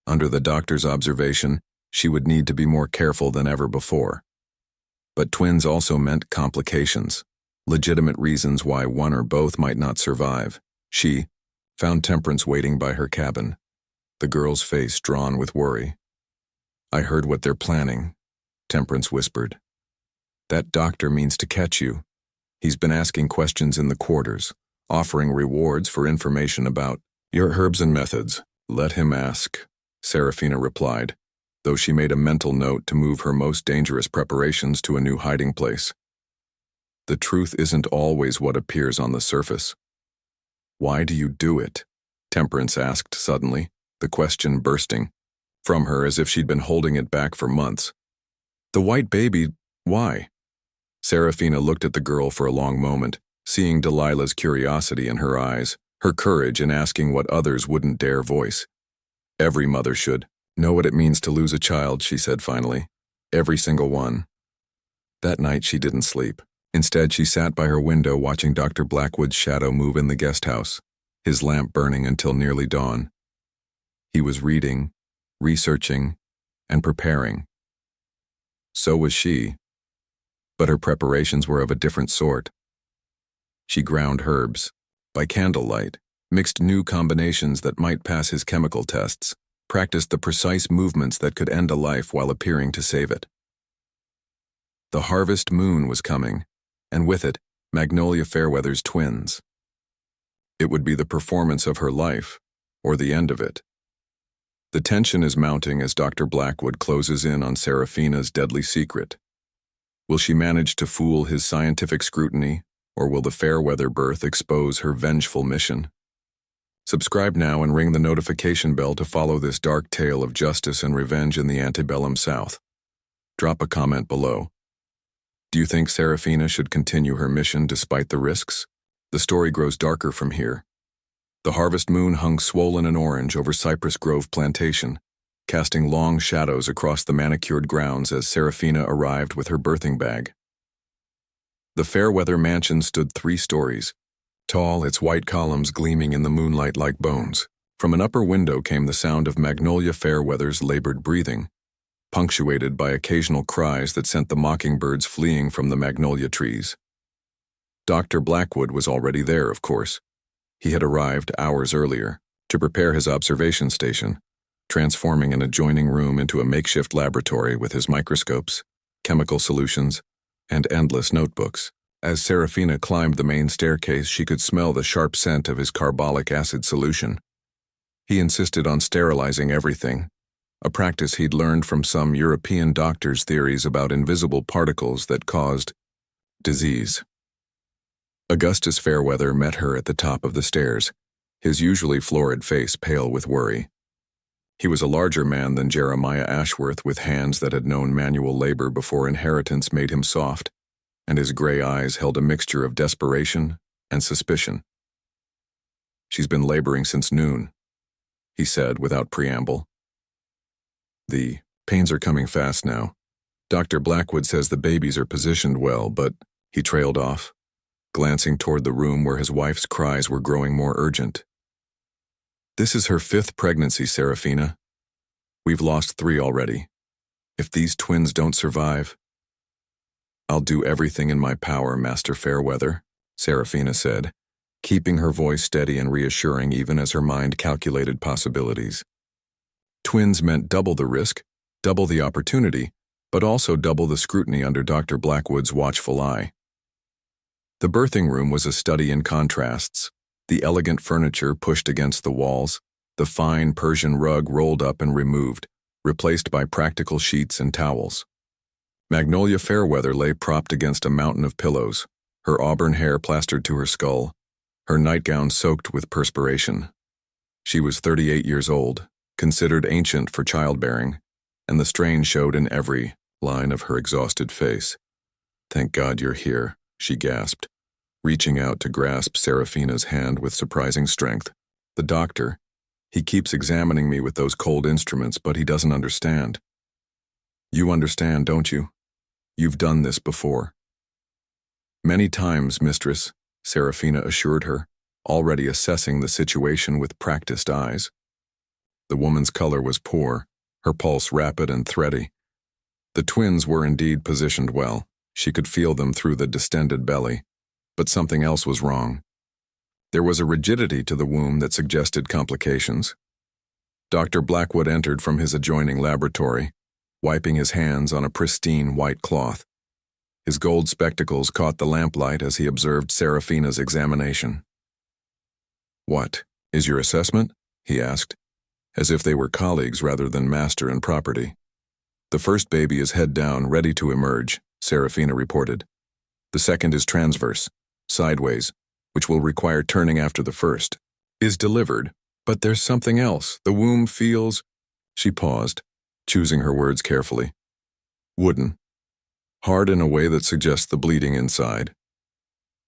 Under the doctor's observation, she would need to be more careful than ever before. But twins also meant complications, legitimate reasons why one or both might not survive. She found Temperance waiting by her cabin, the girl's face drawn with worry. I heard what they're planning, Temperance whispered. That doctor means to catch you. He's been asking questions in the quarters, offering rewards for information about your herbs and methods. Let him ask, Serafina replied, though she made a mental note to move her most dangerous preparations to a new hiding place. The truth isn't always what appears on the surface. Why do you do it? Temperance asked suddenly, the question bursting from her as if she'd been holding it back for months. The white baby, why? Serafina looked at the girl for a long moment, seeing Delilah's curiosity in her eyes, her courage in asking what others wouldn't dare voice. Every mother should know what it means to lose a child, she said finally. Every single one. That night she didn't sleep. Instead, she sat by her window watching Dr. Blackwood's shadow move in the guest house, his lamp burning until nearly dawn. He was reading, researching, and preparing, So was she, but her preparations were of a different sort. She ground herbs, by candlelight, mixed new combinations that might pass his chemical tests, practiced the precise movements that could end a life while appearing to save it. The harvest moon was coming, and with it, Magnolia Fairweather's twins. It would be the performance of her life, or the end of it. The tension is mounting as Dr. Blackwood closes in on Serafina's deadly secret. Will she manage to fool his scientific scrutiny, or will the Fairweather birth expose her vengeful mission? Subscribe now and ring the notification bell to follow this dark tale of justice and revenge in the antebellum South. Drop a comment below. Do you think Serafina should continue her mission despite the risks? The story grows darker from here. The harvest moon hung swollen and orange over Cypress Grove Plantation, casting long shadows across the manicured grounds as Serafina arrived with her birthing bag. The Fairweather mansion stood 3 stories, tall, its white columns gleaming in the moonlight like bones. From an upper window came the sound of Magnolia Fairweather's labored breathing, punctuated by occasional cries that sent the mockingbirds fleeing from the magnolia trees. Dr. Blackwood was already there, of course. He had arrived hours earlier to prepare his observation station, transforming an adjoining room into a makeshift laboratory with his microscopes, chemical solutions, and endless notebooks. As Serafina climbed the main staircase, she could smell the sharp scent of his carbolic acid solution. He insisted on sterilizing everything, a practice he'd learned from some European doctors' theories about invisible particles that caused disease. Augustus Fairweather met her at the top of the stairs, his usually florid face pale with worry. He was a larger man than Jeremiah Ashworth, with hands that had known manual labor before inheritance made him soft, and his gray eyes held a mixture of desperation and suspicion. "She's been laboring since noon," he said without preamble. "The pains are coming fast now. Dr. Blackwood says the babies are positioned well, but," he trailed off, glancing toward the room where his wife's cries were growing more urgent. "This is her 5th pregnancy, Serafina. We've lost 3 already. If these twins don't survive..." "I'll do everything in my power, Master Fairweather," Serafina said, keeping her voice steady and reassuring even as her mind calculated possibilities. Twins meant double the risk, double the opportunity, but also double the scrutiny under Dr. Blackwood's watchful eye. The birthing room was a study in contrasts, the elegant furniture pushed against the walls, the fine Persian rug rolled up and removed, replaced by practical sheets and towels. Magnolia Fairweather lay propped against a mountain of pillows, her auburn hair plastered to her skull, her nightgown soaked with perspiration. She was 38 years old, considered ancient for childbearing, and the strain showed in every line of her exhausted face. "Thank God you're here," she gasped, reaching out to grasp Serafina's hand with surprising strength. "The doctor, he keeps examining me with those cold instruments, but he doesn't understand." "You understand, don't you? You've done this before." "Many times, mistress," Serafina assured her, already assessing the situation with practiced eyes. The woman's color was poor, her pulse rapid and thready. The twins were indeed positioned well. She could feel them through the distended belly, but something else was wrong. There was a rigidity to the womb that suggested complications. Dr. Blackwood entered from his adjoining laboratory, wiping his hands on a pristine white cloth. His gold spectacles caught the lamplight as he observed Serafina's examination. "What is your assessment?" he asked, as if they were colleagues rather than master and property. "The first baby is head down, ready to emerge," Serafina reported. "The second is transverse, sideways, which will require turning after the first. Is delivered, but there's something else. The womb feels..." She paused, choosing her words carefully. "Wooden. Hard in a way that suggests the bleeding inside."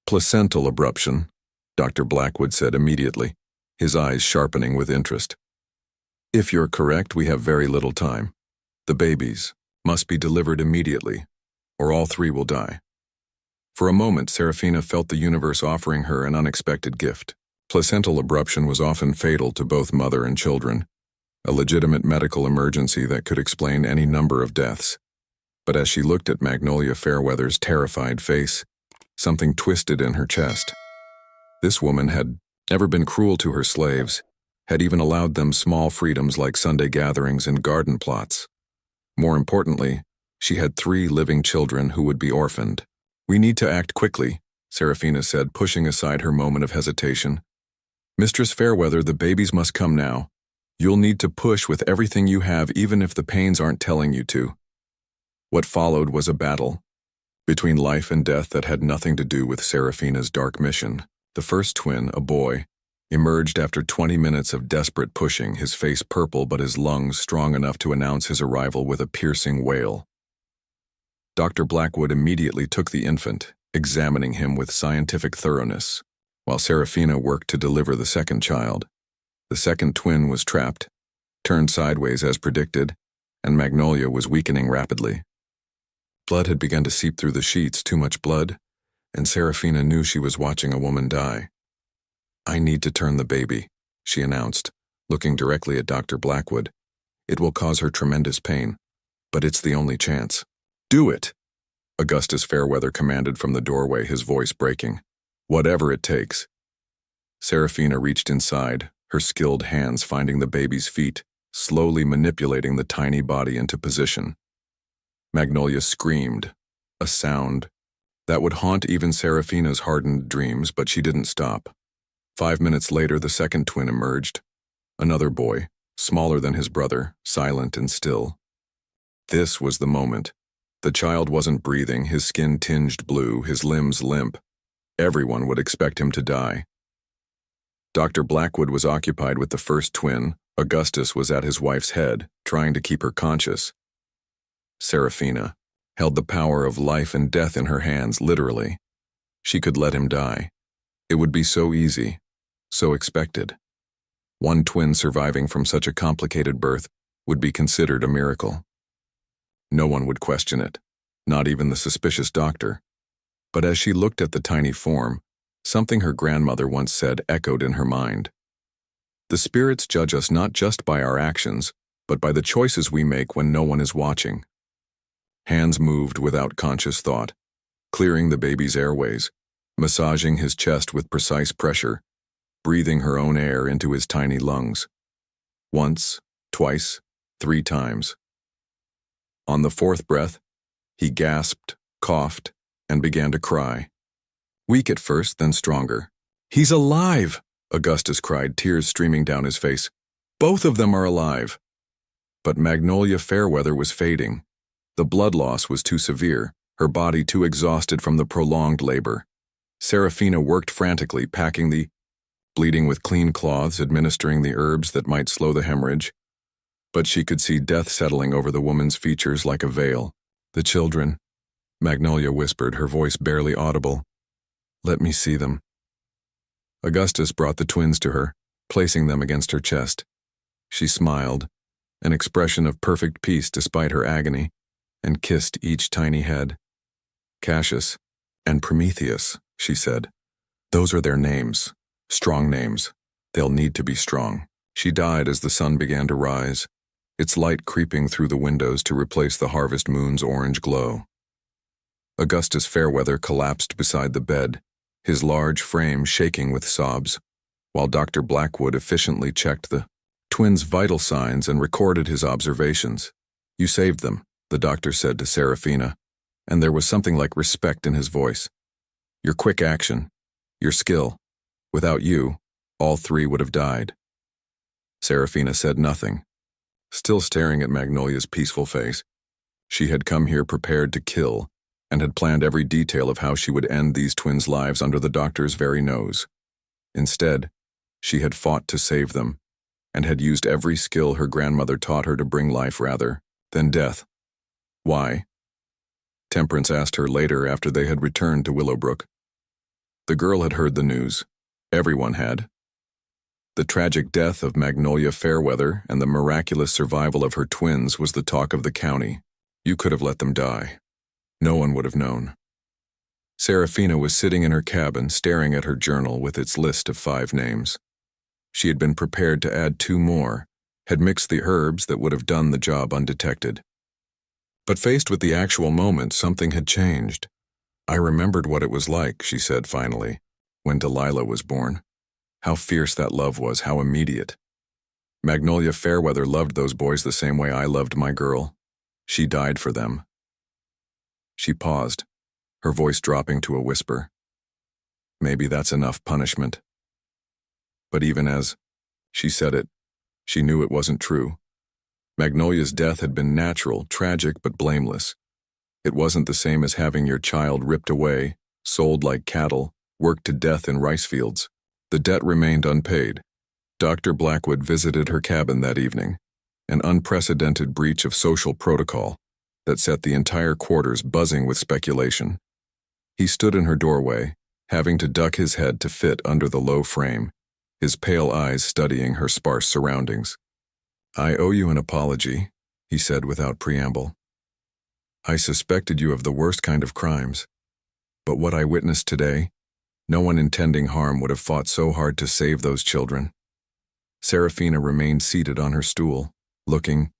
"Placental abruption," Dr. Blackwood said immediately, his eyes sharpening with interest. "If you're correct, we have very little time. The babies must be delivered immediately, or all 3 will die." For a moment, Serafina felt the universe offering her an unexpected gift. Placental abruption was often fatal to both mother and children, a legitimate medical emergency that could explain any number of deaths. But as she looked at Magnolia Fairweather's terrified face, something twisted in her chest. This woman had never been cruel to her slaves, had even allowed them small freedoms like Sunday gatherings and garden plots. More importantly, she had 3 living children who would be orphaned. "We need to act quickly," Serafina said, pushing aside her moment of hesitation. "Mistress Fairweather, the babies must come now. You'll need to push with everything you have, even if the pains aren't telling you to." What followed was a battle between life and death that had nothing to do with Serafina's dark mission. The first twin, a boy, emerged after 20 minutes of desperate pushing, his face purple but his lungs strong enough to announce his arrival with a piercing wail. Dr. Blackwood immediately took the infant, examining him with scientific thoroughness, while Serafina worked to deliver the second child. The second twin was trapped, turned sideways as predicted, and Magnolia was weakening rapidly. Blood had begun to seep through the sheets, too much blood, and Serafina knew she was watching a woman die. "I need to turn the baby," she announced, looking directly at Dr. Blackwood. "It will cause her tremendous pain, but it's the only chance." "Do it," Augustus Fairweather commanded from the doorway, his voice breaking. "Whatever it takes." Serafina reached inside, her skilled hands finding the baby's feet, slowly manipulating the tiny body into position. Magnolia screamed, a sound that would haunt even Serafina's hardened dreams, but she didn't stop. 5 minutes later, the second twin emerged, another boy, smaller than his brother, silent and still. This was the moment. The child wasn't breathing, his skin tinged blue, his limbs limp. Everyone would expect him to die. Dr. Blackwood was occupied with the first twin. Augustus was at his wife's head, trying to keep her conscious. Serafina held the power of life and death in her hands, literally. She could let him die. It would be so easy, so expected. One twin surviving from such a complicated birth would be considered a miracle. No one would question it, not even the suspicious doctor. But as she looked at the tiny form, something her grandmother once said echoed in her mind. "The spirits judge us not just by our actions, but by the choices we make when no one is watching." Hands moved without conscious thought, clearing the baby's airways, massaging his chest with precise pressure, breathing her own air into his tiny lungs. Once, twice, 3 times. On the 4th breath, he gasped, coughed, and began to cry. Weak at first, then stronger. "He's alive!" Augustus cried, tears streaming down his face. "Both of them are alive!" But Magnolia Fairweather was fading. The blood loss was too severe, her body too exhausted from the prolonged labor. Serafina worked frantically, packing the bleeding with clean cloths, administering the herbs that might slow the hemorrhage. But she could see death settling over the woman's features like a veil. "The children," Magnolia whispered, her voice barely audible. "Let me see them." Augustus brought the twins to her, placing them against her chest. She smiled, an expression of perfect peace despite her agony, and kissed each tiny head. "Cassius and Prometheus," she said. "Those are their names. Strong names. They'll need to be strong." She died as the sun began to rise, its light creeping through the windows to replace the harvest moon's orange glow. Augustus Fairweather collapsed beside the bed, his large frame shaking with sobs, while Dr. Blackwood efficiently checked the twins' vital signs and recorded his observations. "You saved them," the doctor said to Serafina, and there was something like respect in his voice. "Your quick action, your skill. Without you, all 3 would have died." Serafina said nothing, still staring at Magnolia's peaceful face. She had come here prepared to kill, and had planned every detail of how she would end these twins' lives under the doctor's very nose. Instead, she had fought to save them, and had used every skill her grandmother taught her to bring life rather than death. Why? Temperance asked her later after they had returned to Willowbrook. The girl had heard the news. Everyone had. The tragic death of Magnolia Fairweather and the miraculous survival of her twins was the talk of the county. You could have let them die. No one would have known. Serafina was sitting in her cabin staring at her journal with its list of 5 names. She had been prepared to add 2 more, had mixed the herbs that would have done the job undetected. But faced with the actual moment, something had changed. I remembered what it was like, she said finally, when Delilah was born. How fierce that love was, how immediate. Magnolia Fairweather loved those boys the same way I loved my girl. She died for them. She paused, her voice dropping to a whisper. Maybe that's enough punishment. But even as she said it, she knew it wasn't true. Magnolia's death had been natural, tragic, but blameless. It wasn't the same as having your child ripped away, sold like cattle, worked to death in rice fields. The debt remained unpaid. Dr. Blackwood visited her cabin that evening, an unprecedented breach of social protocol that set the entire quarters buzzing with speculation. He stood in her doorway, having to duck his head to fit under the low frame, his pale eyes studying her sparse surroundings. "I owe you an apology," he said without preamble. "I suspected you of the worst kind of crimes, but what I witnessed today, no one intending harm would have fought so hard to save those children." Serafina remained seated on her stool, looking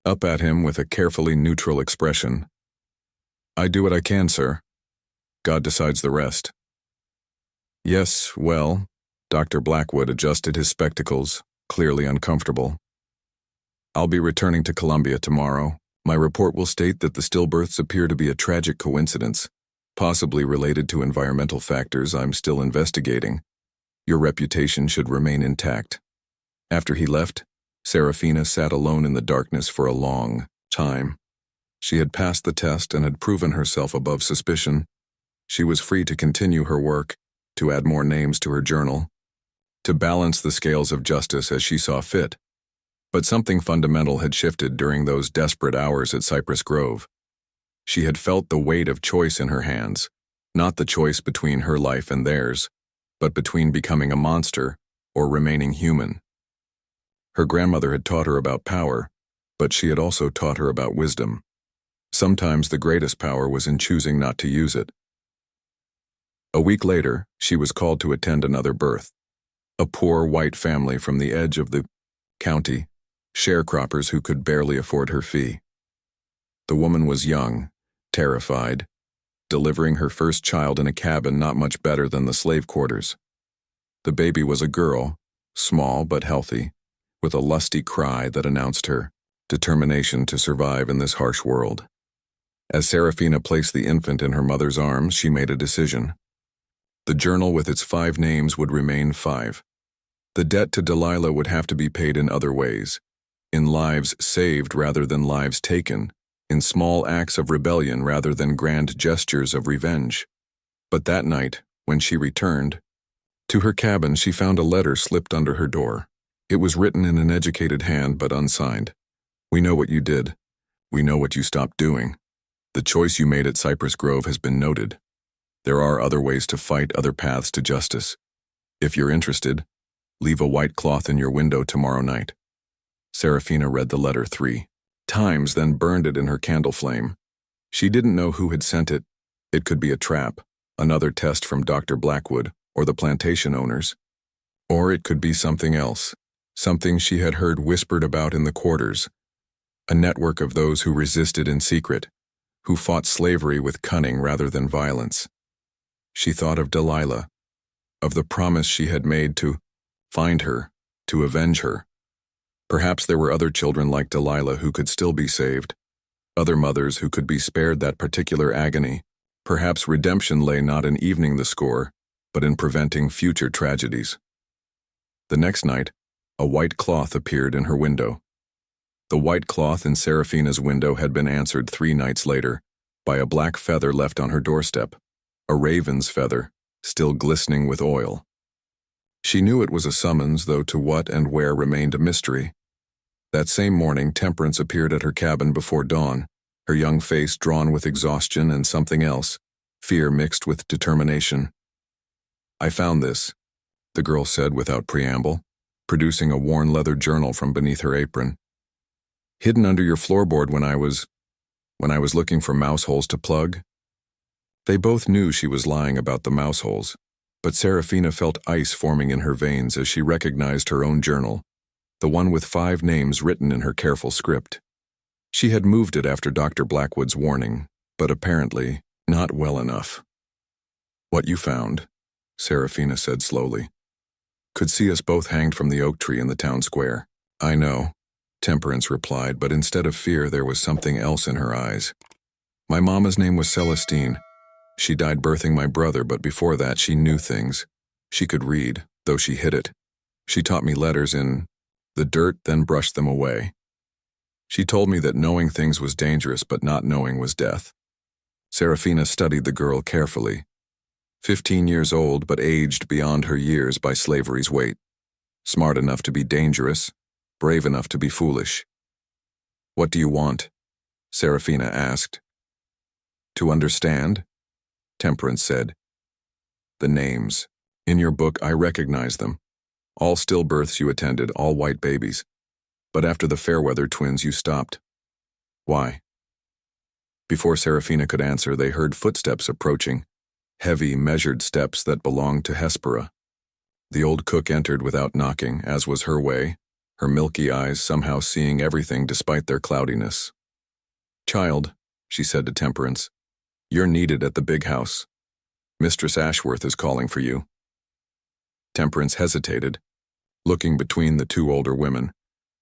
up at him with a carefully neutral expression. "I do what I can, sir. God decides the rest." "Yes, well," Dr. Blackwood adjusted his spectacles, clearly uncomfortable. "I'll be returning to Columbia tomorrow. My report will state that the stillbirths appear to be a tragic coincidence, possibly related to environmental factors I'm still investigating. Your reputation should remain intact." After he left, Serafina sat alone in the darkness for a long time. She had passed the test and had proven herself above suspicion. She was free to continue her work, to add more names to her journal, to balance the scales of justice as she saw fit. But something fundamental had shifted during those desperate hours at Cypress Grove. She had felt the weight of choice in her hands, not the choice between her life and theirs, but between becoming a monster or remaining human. Her grandmother had taught her about power, but she had also taught her about wisdom. Sometimes the greatest power was in choosing not to use it. A week later, she was called to attend another birth. A poor white family from the edge of the county, sharecroppers who could barely afford her fee. The woman was young, terrified, delivering her first child in a cabin not much better than the slave quarters. The baby was a girl, small but healthy, with a lusty cry that announced her determination to survive in this harsh world. As Serafina placed the infant in her mother's arms, she made a decision. The journal with its 5 names would remain 5. The debt to Delilah would have to be paid in other ways, in lives saved rather than lives taken, in small acts of rebellion rather than grand gestures of revenge. But that night, when she returned to her cabin, she found a letter slipped under her door. It was written in an educated hand but unsigned. "We know what you did. We know what you stopped doing. The choice you made at Cypress Grove has been noted. There are other ways to fight, other paths to justice. If you're interested, leave a white cloth in your window tomorrow night." Serafina read the letter 3 times, then burned it in her candle flame. She didn't know who had sent it. It could be a trap, another test from Dr. Blackwood or the plantation owners. Or it could be something else, something she had heard whispered about in the quarters, a network of those who resisted in secret, who fought slavery with cunning rather than violence. She thought of Delilah, of the promise she had made to find her, to avenge her. Perhaps there were other children like Delilah who could still be saved, other mothers who could be spared that particular agony. Perhaps redemption lay not in evening the score, but in preventing future tragedies. The next night, a white cloth appeared in her window. The white cloth in Serafina's window had been answered 3 nights later by a black feather left on her doorstep, a raven's feather, still glistening with oil. She knew it was a summons, though to what and where remained a mystery. That same morning, Temperance appeared at her cabin before dawn, her young face drawn with exhaustion and something else, fear mixed with determination. "I found this," the girl said without preamble, producing a worn leather journal from beneath her apron. "Hidden under your floorboard when I was looking for mouse holes to plug." They both knew she was lying about the mouse holes, but Serafina felt ice forming in her veins as she recognized her own journal, the one with 5 names written in her careful script. She had moved it after Dr. Blackwood's warning, but apparently not well enough. "What you found," Serafina said slowly, "could see us both hanged from the oak tree in the town square." "I know," Temperance replied, but instead of fear there was something else in her eyes. "My mama's name was Celestine. She died birthing my brother, but before that she knew things. She could read, though she hid it. She taught me letters in the dirt, then brushed them away. She told me that knowing things was dangerous, but not knowing was death." Serafina studied the girl carefully. 15 years old, but aged beyond her years by slavery's weight. Smart enough to be dangerous, brave enough to be foolish. "What do you want?" Serafina asked. "To understand," Temperance said. "The names. In your book, I recognize them. All stillbirths you attended, all white babies. But after the Fairweather twins, you stopped. Why?" Before Serafina could answer, they heard footsteps approaching, heavy, measured steps that belonged to Hespera. The old cook entered without knocking, as was her way, her milky eyes somehow seeing everything despite their cloudiness. "Child," she said to Temperance, "you're needed at the big house. Mistress Ashworth is calling for you." Temperance hesitated, looking between the two older women,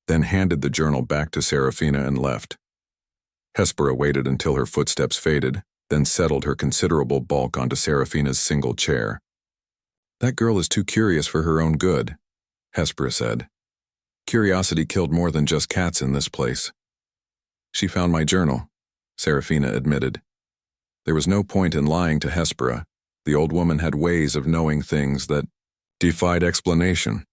then handed the journal back to Serafina and left. Hespera waited until her footsteps faded, then settled her considerable bulk onto Serafina's single chair. "That girl is too curious for her own good," Hespera said. "Curiosity killed more than just cats in this place." "She found my journal," Serafina admitted. There was no point in lying to Hespera. The old woman had ways of knowing things that defied explanation.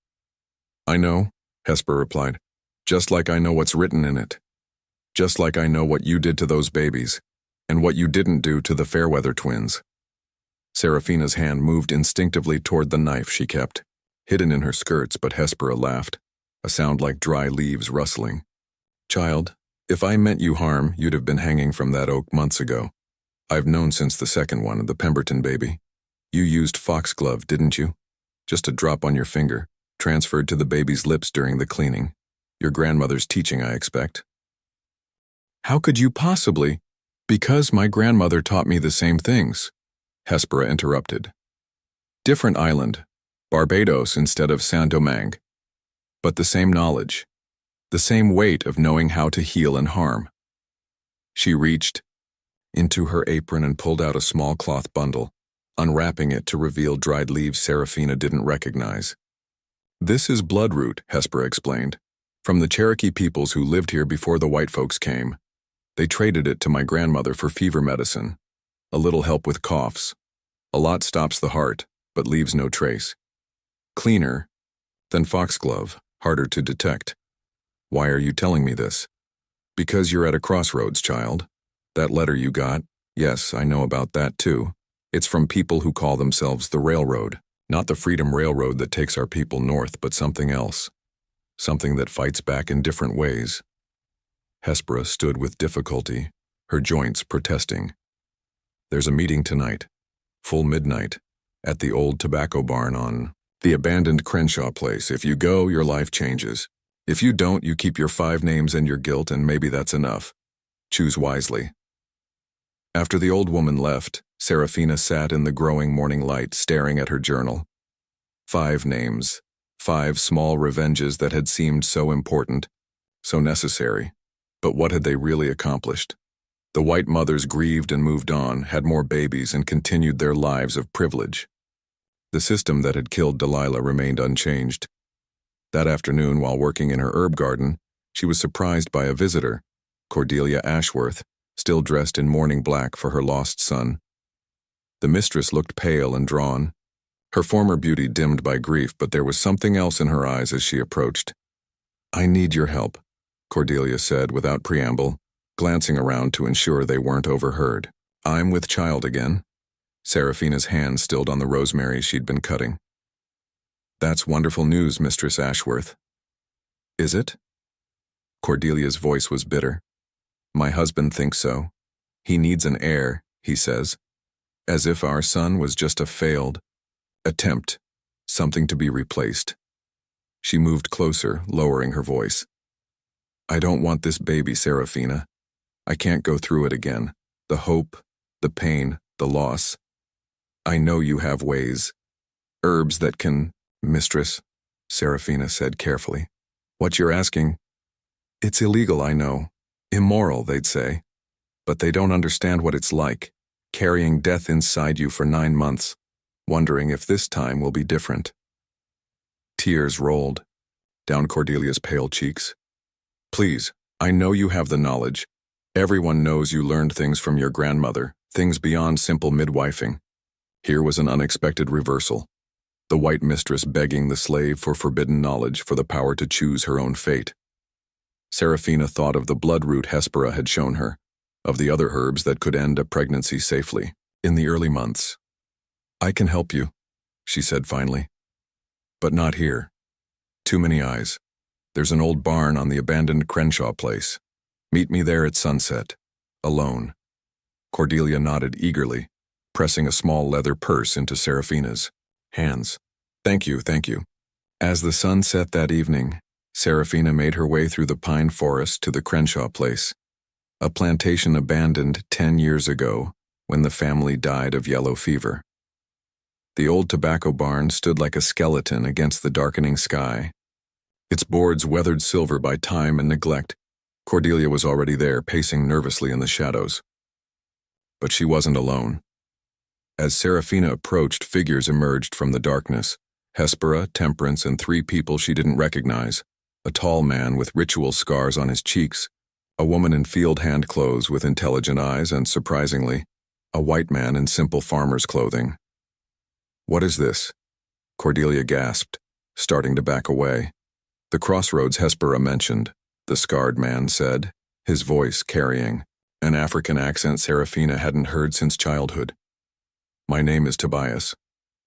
"I know," Hespera replied, "just like I know what's written in it. Just like I know what you did to those babies, and what you didn't do to the Fairweather twins." Serafina's hand moved instinctively toward the knife she kept, hidden in her skirts, but Hespera laughed, a sound like dry leaves rustling. "Child, if I meant you harm, you'd have been hanging from that oak months ago. I've known since the second one, the Pemberton baby. You used foxglove, didn't you? Just a drop on your finger, transferred to the baby's lips during the cleaning. Your grandmother's teaching, I expect." "How could you possibly?" "Because my grandmother taught me the same things," Hespera interrupted. "Different island, Barbados instead of Saint-Domingue. But the same knowledge, the same weight of knowing how to heal and harm." She reached into her apron and pulled out a small cloth bundle, unwrapping it to reveal dried leaves Serafina didn't recognize. "This is bloodroot," Hespera explained, "from the Cherokee peoples who lived here before the white folks came. They traded it to my grandmother for fever medicine, a little help with coughs. A lot stops the heart, but leaves no trace. Cleaner than foxglove, harder to detect. Why are you telling me this?" "Because you're at a crossroads, child. That letter you got, yes, I know about that too. It's from people who call themselves the Railroad. Not the Freedom Railroad that takes our people north, but something else. Something that fights back in different ways." Hespera stood with difficulty, her joints protesting. "There's a meeting tonight, full midnight, at the old tobacco barn on the abandoned Crenshaw place. If you go, your life changes. If you don't, you keep your 5 names and your guilt, and maybe that's enough. Choose wisely." After the old woman left, Serafina sat in the growing morning light, staring at her journal. 5 names, 5 small revenges that had seemed so important, so necessary. But what had they really accomplished? The white mothers grieved and moved on, had more babies, and continued their lives of privilege. The system that had killed Delilah remained unchanged. That afternoon, while working in her herb garden, she was surprised by a visitor, Cordelia Ashworth, still dressed in mourning black for her lost son. The mistress looked pale and drawn, her former beauty dimmed by grief, but there was something else in her eyes as she approached. "I need your help," Cordelia said without preamble, glancing around to ensure they weren't overheard. "I'm with child again." Serafina's hand stilled on the rosemary she'd been cutting. "That's wonderful news, Mistress Ashworth." "Is it?" Cordelia's voice was bitter. "My husband thinks so. He needs an heir, he says. As if our son was just a failed attempt, something to be replaced." She moved closer, lowering her voice. I don't want this baby, Serafina. I can't go through it again. The hope, the pain, the loss. I know you have ways. Herbs that can... Mistress, Serafina said carefully. What you're asking? It's illegal, I know. Immoral, they'd say. But they don't understand what it's like, carrying death inside you for 9 months, wondering if this time will be different. Tears rolled down Cordelia's pale cheeks. Please, I know you have the knowledge. Everyone knows you learned things from your grandmother, things beyond simple midwifing. Here was an unexpected reversal. The white mistress begging the slave for forbidden knowledge, for the power to choose her own fate. Serafina thought of the bloodroot Hespera had shown her, of the other herbs that could end a pregnancy safely, in the early months. I can help you, she said finally. But not here. Too many eyes. There's an old barn on the abandoned Crenshaw place. Meet me there at sunset, alone. Cordelia nodded eagerly, pressing a small leather purse into Serafina's hands. Thank you, thank you. As the sun set that evening, Serafina made her way through the pine forest to the Crenshaw place, a plantation abandoned 10 years ago when the family died of yellow fever. The old tobacco barn stood like a skeleton against the darkening sky, its boards weathered silver by time and neglect. Cordelia was already there, pacing nervously in the shadows. But she wasn't alone. As Serafina approached, figures emerged from the darkness. Hespera, Temperance, and 3 people she didn't recognize. A tall man with ritual scars on his cheeks, a woman in field hand clothes with intelligent eyes, and, surprisingly, a white man in simple farmer's clothing. What is this? Cordelia gasped, starting to back away. The crossroads Hespera mentioned, the scarred man said, his voice carrying an African accent Serafina hadn't heard since childhood. My name is Tobias.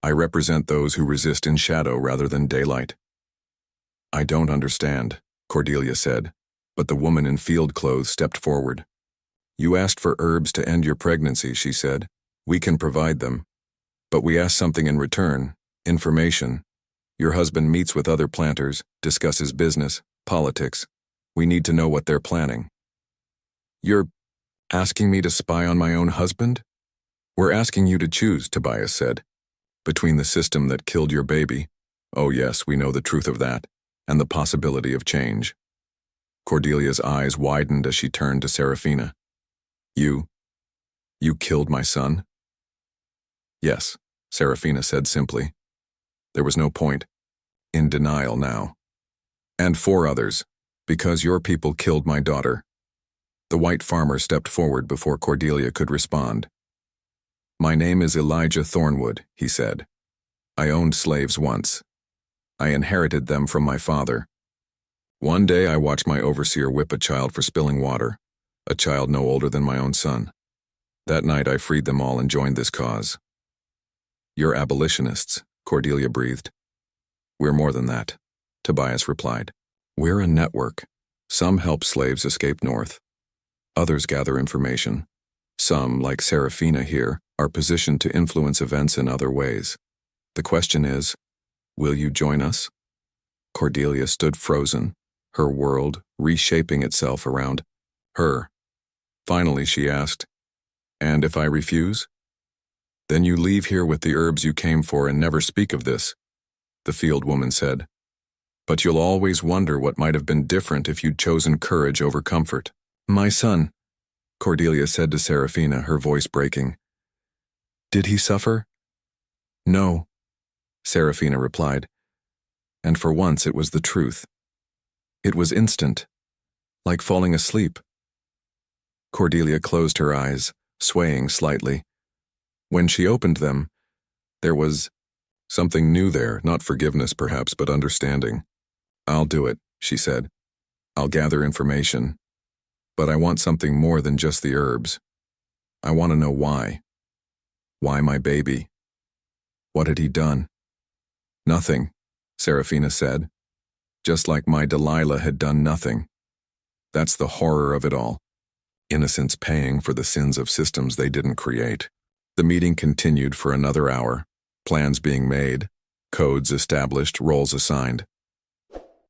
I represent those who resist in shadow rather than daylight. I don't understand, Cordelia said, but the woman in field clothes stepped forward. You asked for herbs to end your pregnancy, she said. We can provide them. But we ask something in return, information. Your husband meets with other planters, discusses business, politics. We need to know what they're planning. You're asking me to spy on my own husband? We're asking you to choose, Tobias said. Between the system that killed your baby, oh yes, we know the truth of that, and the possibility of change. Cordelia's eyes widened as she turned to Serafina. You killed my son? Yes, Serafina said simply. There was no point. In denial now. And 4 others, because your people killed my daughter. The white farmer stepped forward before Cordelia could respond. My name is Elijah Thornwood, he said. I owned slaves once. I inherited them from my father. One day I watched my overseer whip a child for spilling water, a child no older than my own son. That night I freed them all and joined this cause. You're abolitionists, Cordelia breathed. We're more than that, Tobias replied. We're a network. Some help slaves escape north. Others gather information. Some, like Serafina here, are positioned to influence events in other ways. The question is, will you join us? Cordelia stood frozen, her world reshaping itself around her. Finally, she asked, and if I refuse? Then you leave here with the herbs you came for and never speak of this, the field woman said. But you'll always wonder what might have been different if you'd chosen courage over comfort. My son, Cordelia said to Serafina, her voice breaking. Did he suffer? No, Serafina replied. And for once it was the truth. It was instant, like falling asleep. Cordelia closed her eyes, swaying slightly. When she opened them, there was something new there, not forgiveness perhaps, but understanding. I'll do it, she said. I'll gather information. But I want something more than just the herbs. I want to know why. Why my baby? What had he done? Nothing, Serafina said. Just like my Delilah had done nothing. That's the horror of it all. Innocents paying for the sins of systems they didn't create. The meeting continued for another hour, plans being made, codes established, roles assigned.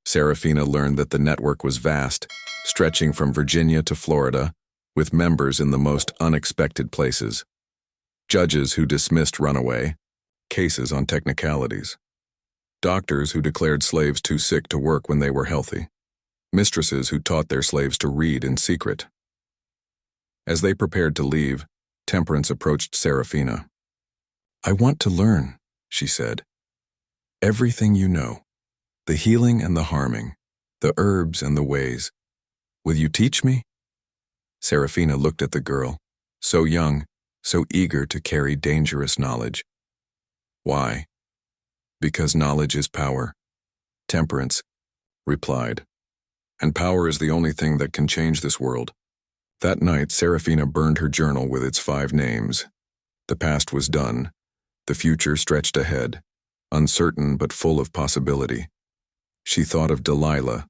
Serafina learned that the network was vast, stretching from Virginia to Florida, with members in the most unexpected places. Judges who dismissed runaway, cases on technicalities. Doctors who declared slaves too sick to work when they were healthy. Mistresses who taught their slaves to read in secret. As they prepared to leave, Temperance approached Serafina. "I want to learn," she said. "Everything you know. The healing and the harming, the herbs and the ways. Will you teach me?" Serafina looked at the girl, so young, so eager to carry dangerous knowledge. "Why?" "Because knowledge is power," Temperance replied. "And power is the only thing that can change this world." That night, Serafina burned her journal with its 5 names. The past was done. The future stretched ahead, uncertain but full of possibility. She thought of Delilah,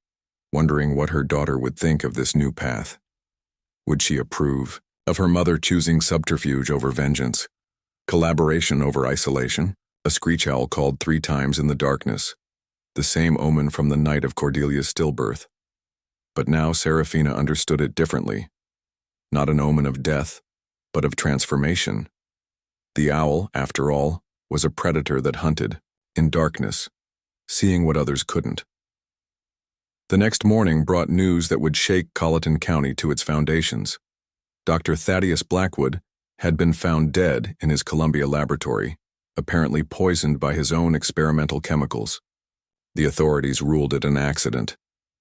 wondering what her daughter would think of this new path. Would she approve of her mother choosing subterfuge over vengeance, collaboration over isolation? A screech owl called 3 times in the darkness, the same omen from the night of Cordelia's stillbirth. But now Serafina understood it differently. Not an omen of death, but of transformation. The owl, after all, was a predator that hunted, in darkness, seeing what others couldn't. The next morning brought news that would shake Colleton County to its foundations. Dr. Thaddeus Blackwood had been found dead in his Columbia laboratory, apparently poisoned by his own experimental chemicals. The authorities ruled it an accident.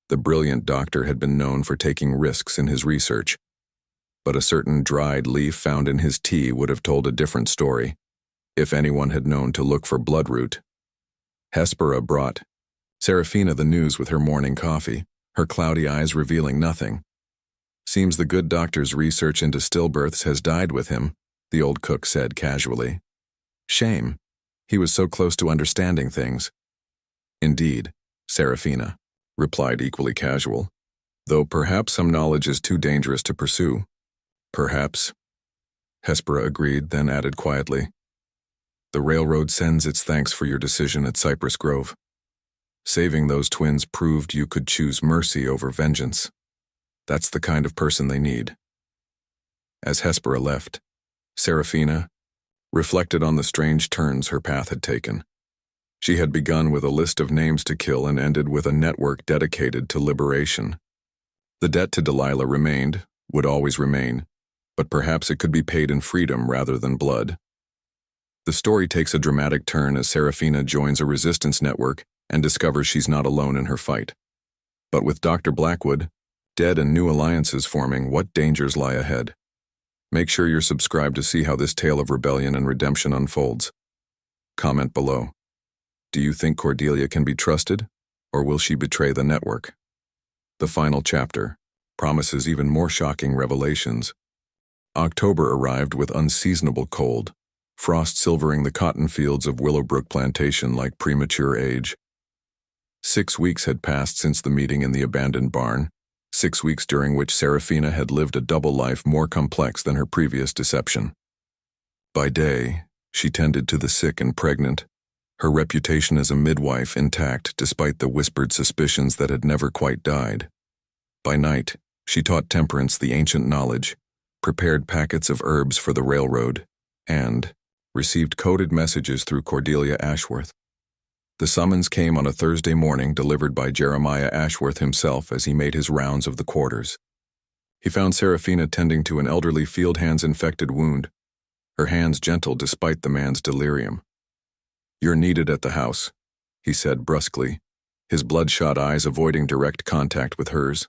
The brilliant doctor had been known for taking risks in his research. But a certain dried leaf found in his tea would have told a different story, if anyone had known to look for bloodroot. Hespera brought Serafina the news with her morning coffee, her cloudy eyes revealing nothing. "Seems the good doctor's research into stillbirths has died with him," the old cook said casually. "Shame. He was so close to understanding things." "Indeed," Serafina replied, equally casual, "though perhaps some knowledge is too dangerous to pursue." "Perhaps," Hespera agreed, then added quietly, "The railroad sends its thanks for your decision at Cypress Grove. Saving those twins proved you could choose mercy over vengeance. That's the kind of person they need." As Hespera left, Serafina reflected on the strange turns her path had taken. She had begun with a list of names to kill and ended with a network dedicated to liberation. The debt to Delilah remained, would always remain, but perhaps it could be paid in freedom rather than blood. The story takes a dramatic turn as Serafina joins a resistance network and discovers she's not alone in her fight. But with Dr. Blackwood dead and new alliances forming, what dangers lie ahead? Make sure you're subscribed to see how this tale of rebellion and redemption unfolds. Comment below. Do you think Cordelia can be trusted, or will she betray the network? The final chapter promises even more shocking revelations. October arrived with unseasonable cold, frost silvering the cotton fields of Willowbrook Plantation like premature age. 6 weeks had passed since the meeting in the abandoned barn, 6 weeks during which Serafina had lived a double life more complex than her previous deception. By day, she tended to the sick and pregnant, her reputation as a midwife intact despite the whispered suspicions that had never quite died. By night, she taught Temperance the ancient knowledge, prepared packets of herbs for the railroad, and received coded messages through Cordelia Ashworth. The summons came on a Thursday morning, delivered by Jeremiah Ashworth himself as he made his rounds of the quarters. He found Serafina tending to an elderly field hand's infected wound, her hands gentle despite the man's delirium. "You're needed at the house," he said brusquely, his bloodshot eyes avoiding direct contact with hers.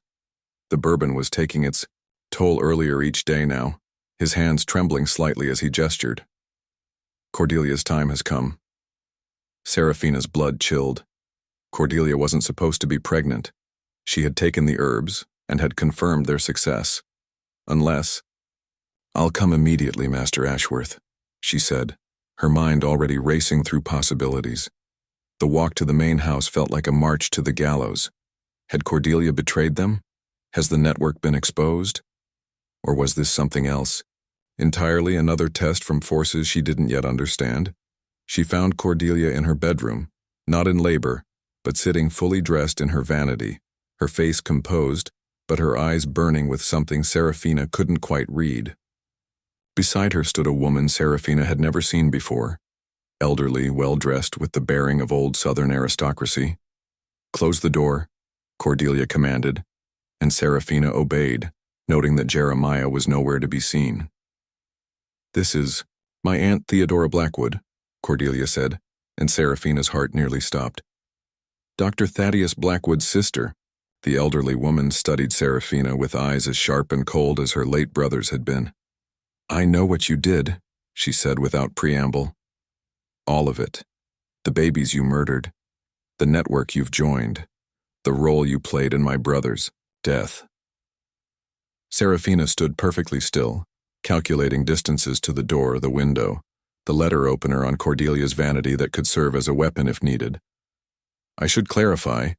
The bourbon was taking its toll earlier each day now, his hands trembling slightly as he gestured. "Cordelia's time has come." Serafina's blood chilled. Cordelia wasn't supposed to be pregnant. She had taken the herbs and had confirmed their success. Unless— "I'll come immediately, Master Ashworth," she said, her mind already racing through possibilities. The walk to the main house felt like a march to the gallows. Had Cordelia betrayed them? Has the network been exposed? Or was this something else? Entirely another test from forces she didn't yet understand? She found Cordelia in her bedroom, not in labor, but sitting fully dressed in her vanity, her face composed, but her eyes burning with something Serafina couldn't quite read. Beside her stood a woman Serafina had never seen before, elderly, well-dressed with the bearing of old Southern aristocracy. "Close the door," Cordelia commanded, and Serafina obeyed, noting that Jeremiah was nowhere to be seen. "This is my Aunt Theodora Blackwood," Cordelia said, and Serafina's heart nearly stopped. "Dr. Thaddeus Blackwood's sister." The elderly woman studied Serafina with eyes as sharp and cold as her late brother's had been. "I know what you did," she said without preamble. "All of it. The babies you murdered, the network you've joined, the role you played in my brother's death." Serafina stood perfectly still, calculating distances to the door, the window, the letter opener on Cordelia's vanity that could serve as a weapon if needed. "I should clarify,"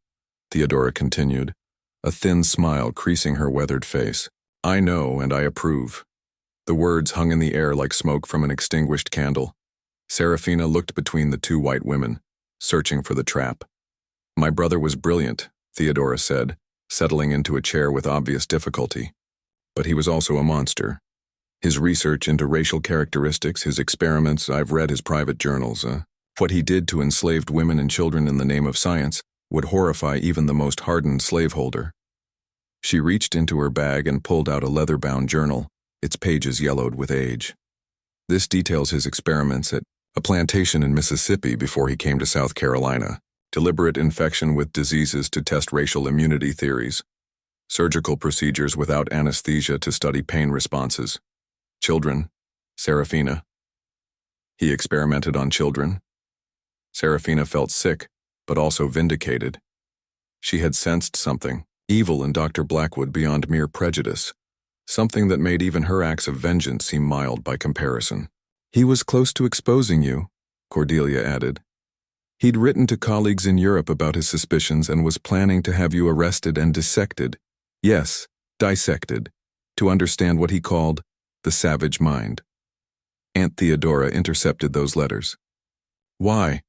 Theodora continued, a thin smile creasing her weathered face. "I know and I approve." The words hung in the air like smoke from an extinguished candle. Serafina looked between the two white women, searching for the trap. "My brother was brilliant," Theodora said, settling into a chair with obvious difficulty. "But he was also a monster. His research into racial characteristics, his experiments, I've read his private journals. What he did to enslaved women and children in the name of science would horrify even the most hardened slaveholder." She reached into her bag and pulled out a leather-bound journal, its pages yellowed with age. "This details his experiments at a plantation in Mississippi before he came to South Carolina. Deliberate infection with diseases to test racial immunity theories. Surgical procedures without anesthesia to study pain responses. Children. Serafina." "He experimented on children?" Serafina felt sick, but also vindicated. She had sensed something, evil in Dr. Blackwood beyond mere prejudice, something that made even her acts of vengeance seem mild by comparison. "He was close to exposing you," Cordelia added. "He'd written to colleagues in Europe about his suspicions and was planning to have you arrested and dissected. Yes, dissected, to understand what he called the savage mind." Aunt Theodora intercepted those letters. "Why?"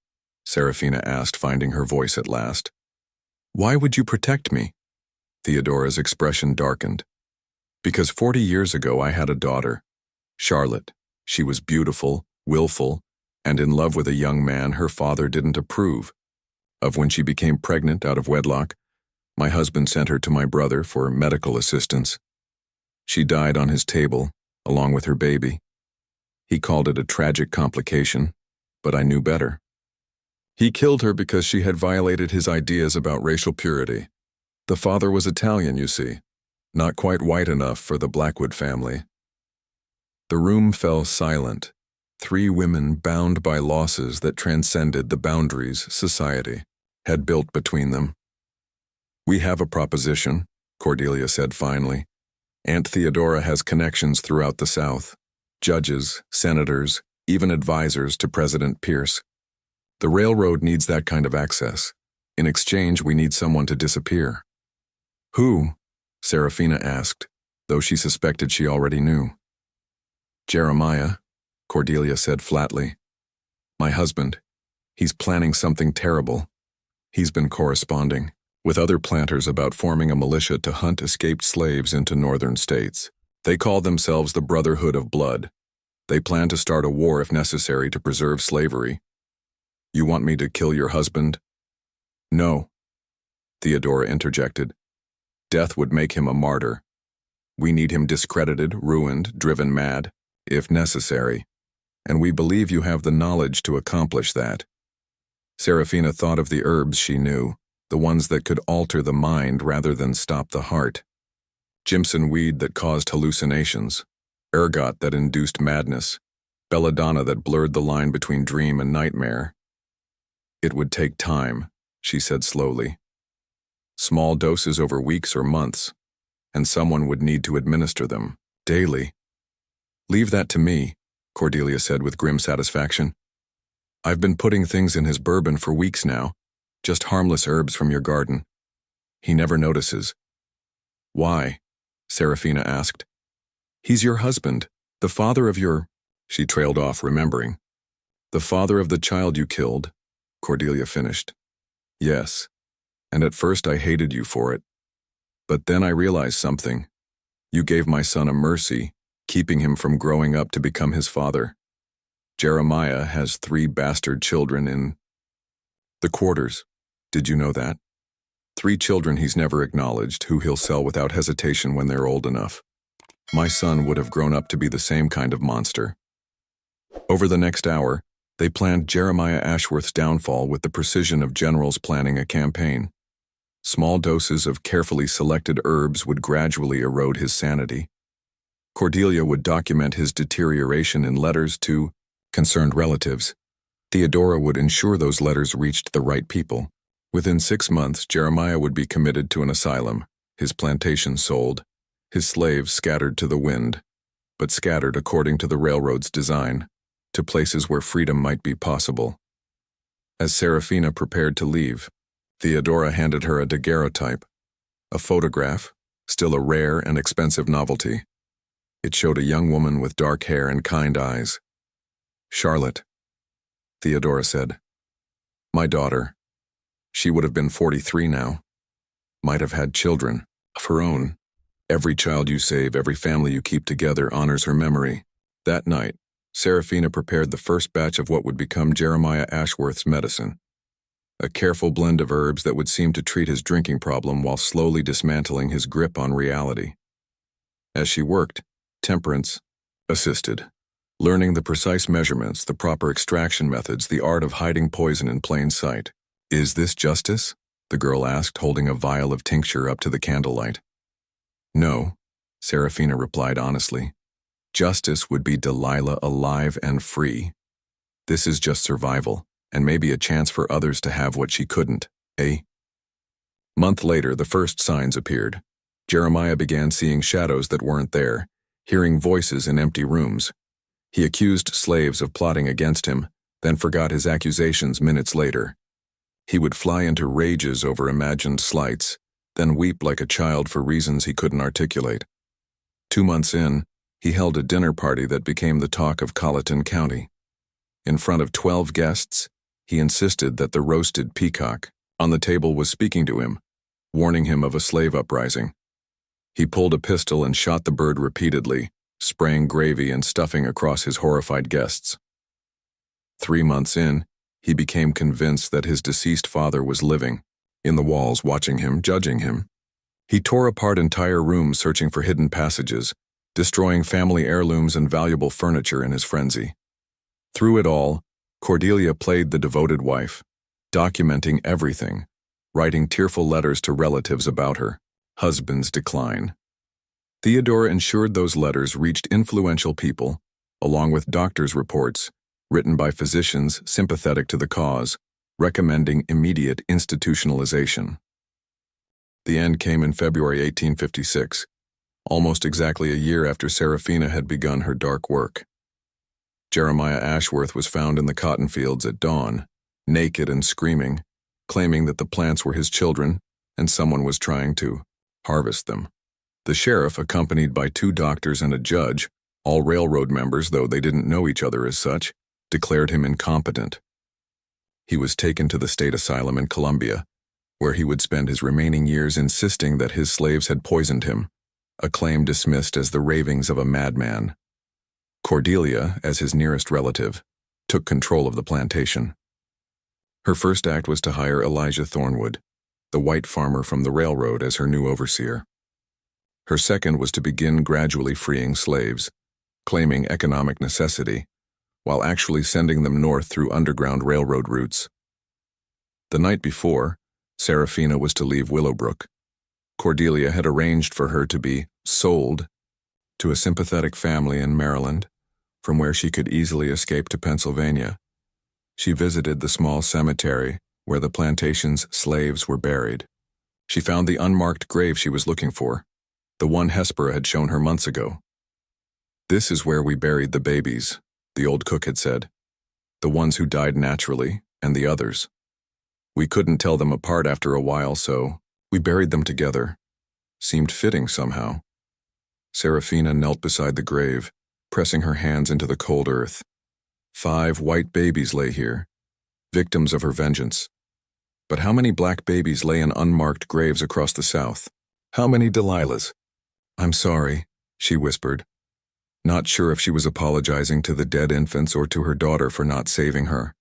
Serafina asked, finding her voice at last. "Why would you protect me?" Theodora's expression darkened. "Because 40 years ago I had a daughter, Charlotte. She was beautiful, willful, and in love with a young man her father didn't approve of. When she became pregnant out of wedlock, my husband sent her to my brother for medical assistance. She died on his table, along with her baby. He called it a tragic complication, but I knew better. He killed her because she had violated his ideas about racial purity. The father was Italian, you see, not quite white enough for the Blackwood family." The room fell silent, 3 women bound by losses that transcended the boundaries society had built between them. "We have a proposition," Cordelia said finally. "Aunt Theodora has connections throughout the South. Judges, senators, even advisors to President Pierce. The railroad needs that kind of access. In exchange, we need someone to disappear." "Who?" Serafina asked, though she suspected she already knew. "Jeremiah," Cordelia said flatly. "My husband. He's planning something terrible. He's been corresponding with other planters about forming a militia to hunt escaped slaves into northern states. They call themselves the Brotherhood of Blood. They plan to start a war if necessary to preserve slavery. You want me to kill your husband?" "No," Theodora interjected. "Death would make him a martyr. We need him discredited, ruined, driven mad, if necessary, and we believe you have the knowledge to accomplish that." Serafina thought of the herbs she knew, the ones that could alter the mind rather than stop the heart. Jimson weed that caused hallucinations, ergot that induced madness, belladonna that blurred the line between dream and nightmare. "It would take time," she said slowly. "Small doses over weeks or months, and someone would need to administer them, daily." "Leave that to me," Cordelia said with grim satisfaction. "I've been putting things in his bourbon for weeks now, just harmless herbs from your garden. He never notices." "Why?" Serafina asked. "He's your husband, the father of your—" She trailed off, remembering. "The father of the child you killed," Cordelia finished. Yes, and at first I hated you for it. But then I realized something. You gave my son a mercy, keeping him from growing up to become his father. Jeremiah has 3 bastard children in the quarters. Did you know that? 3 children he's never acknowledged, who he'll sell without hesitation when they're old enough. My son would have grown up to be the same kind of monster. Over the next hour, they planned Jeremiah Ashworth's downfall with the precision of generals planning a campaign. Small doses of carefully selected herbs would gradually erode his sanity. Cordelia would document his deterioration in letters to concerned relatives. Theodora would ensure those letters reached the right people. Within 6 months, Jeremiah would be committed to an asylum, his plantation sold, his slaves scattered to the wind, but scattered according to the railroad's design, to places where freedom might be possible. As Serafina prepared to leave, Theodora handed her a daguerreotype, a photograph, still a rare and expensive novelty. It showed a young woman with dark hair and kind eyes. Charlotte, Theodora said. My daughter. She would have been 43 now. Might have had children of her own. Every child you save, every family you keep together honors her memory. That night, Serafina prepared the first batch of what would become Jeremiah Ashworth's medicine. A careful blend of herbs that would seem to treat his drinking problem while slowly dismantling his grip on reality. As she worked, Temperance assisted, learning the precise measurements, the proper extraction methods, the art of hiding poison in plain sight. Is this justice? The girl asked, holding a vial of tincture up to the candlelight. No, Serafina replied honestly. Justice would be Delilah alive and free. This is just survival, and maybe a chance for others to have what she couldn't, eh? Month later, the first signs appeared. Jeremiah began seeing shadows that weren't there, hearing voices in empty rooms. He accused slaves of plotting against him, then forgot his accusations minutes later. He would fly into rages over imagined slights, then weep like a child for reasons he couldn't articulate. 2 months in, he held a dinner party that became the talk of Colleton County. In front of 12 guests, he insisted that the roasted peacock on the table was speaking to him, warning him of a slave uprising. He pulled a pistol and shot the bird repeatedly, spraying gravy and stuffing across his horrified guests. 3 months in, he became convinced that his deceased father was living, in the walls watching him, judging him. He tore apart entire rooms searching for hidden passages, destroying family heirlooms and valuable furniture in his frenzy. Through it all, Cordelia played the devoted wife, documenting everything, writing tearful letters to relatives about her husband's decline. Theodora ensured those letters reached influential people, along with doctors' reports, written by physicians sympathetic to the cause, recommending immediate institutionalization. The end came in February 1856, almost exactly a year after Serafina had begun her dark work. Jeremiah Ashworth was found in the cotton fields at dawn, naked and screaming, claiming that the plants were his children and someone was trying to harvest them. The sheriff, accompanied by 2 doctors and a judge, all railroad members though they didn't know each other as such, declared him incompetent. He was taken to the state asylum in Columbia, where he would spend his remaining years insisting that his slaves had poisoned him, a claim dismissed as the ravings of a madman. Cordelia, as his nearest relative, took control of the plantation. Her first act was to hire Elijah Thornwood, the white farmer from the railroad, as her new overseer. Her second was to begin gradually freeing slaves, claiming economic necessity, while actually sending them north through underground railroad routes. The night before, Serafina was to leave Willowbrook. Cordelia had arranged for her to be sold to a sympathetic family in Maryland, from where she could easily escape to Pennsylvania. She visited the small cemetery where the plantation's slaves were buried. She found the unmarked grave she was looking for, the one Hespera had shown her months ago. This is where we buried the babies, the old cook had said. The ones who died naturally, and the others. We couldn't tell them apart after a while, so we buried them together. Seemed fitting somehow. Serafina knelt beside the grave, pressing her hands into the cold earth. 5 white babies lay here, victims of her vengeance. But how many black babies lay in unmarked graves across the South? How many Delilahs? "I'm sorry," she whispered, not sure if she was apologizing to the dead infants or to her daughter for not saving her.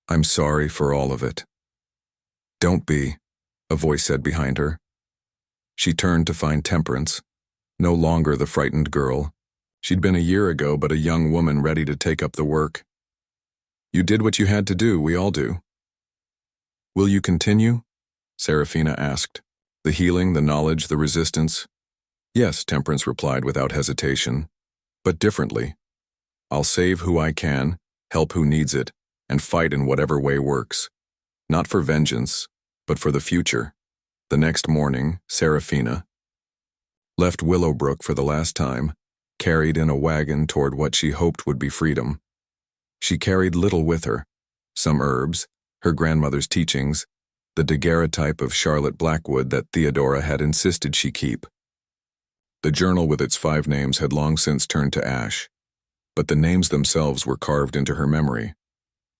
"I'm sorry for all of it." "Don't be," a voice said behind her. She turned to find Temperance, no longer the frightened girl. She'd been a year ago, but a young woman ready to take up the work. "You did what you had to do, we all do." "Will you continue?" Serafina asked. "The healing, the knowledge, the resistance?" "Yes," Temperance replied without hesitation, "but differently. I'll save who I can, help who needs it, and fight in whatever way works. Not for vengeance, but for the future." The next morning, Serafina left Willowbrook for the last time, carried in a wagon toward what she hoped would be freedom. She carried little with her: some herbs, her grandmother's teachings, the daguerreotype of Charlotte Blackwood that Theodora had insisted she keep. The journal with its 5 names had long since turned to ash, but the names themselves were carved into her memory,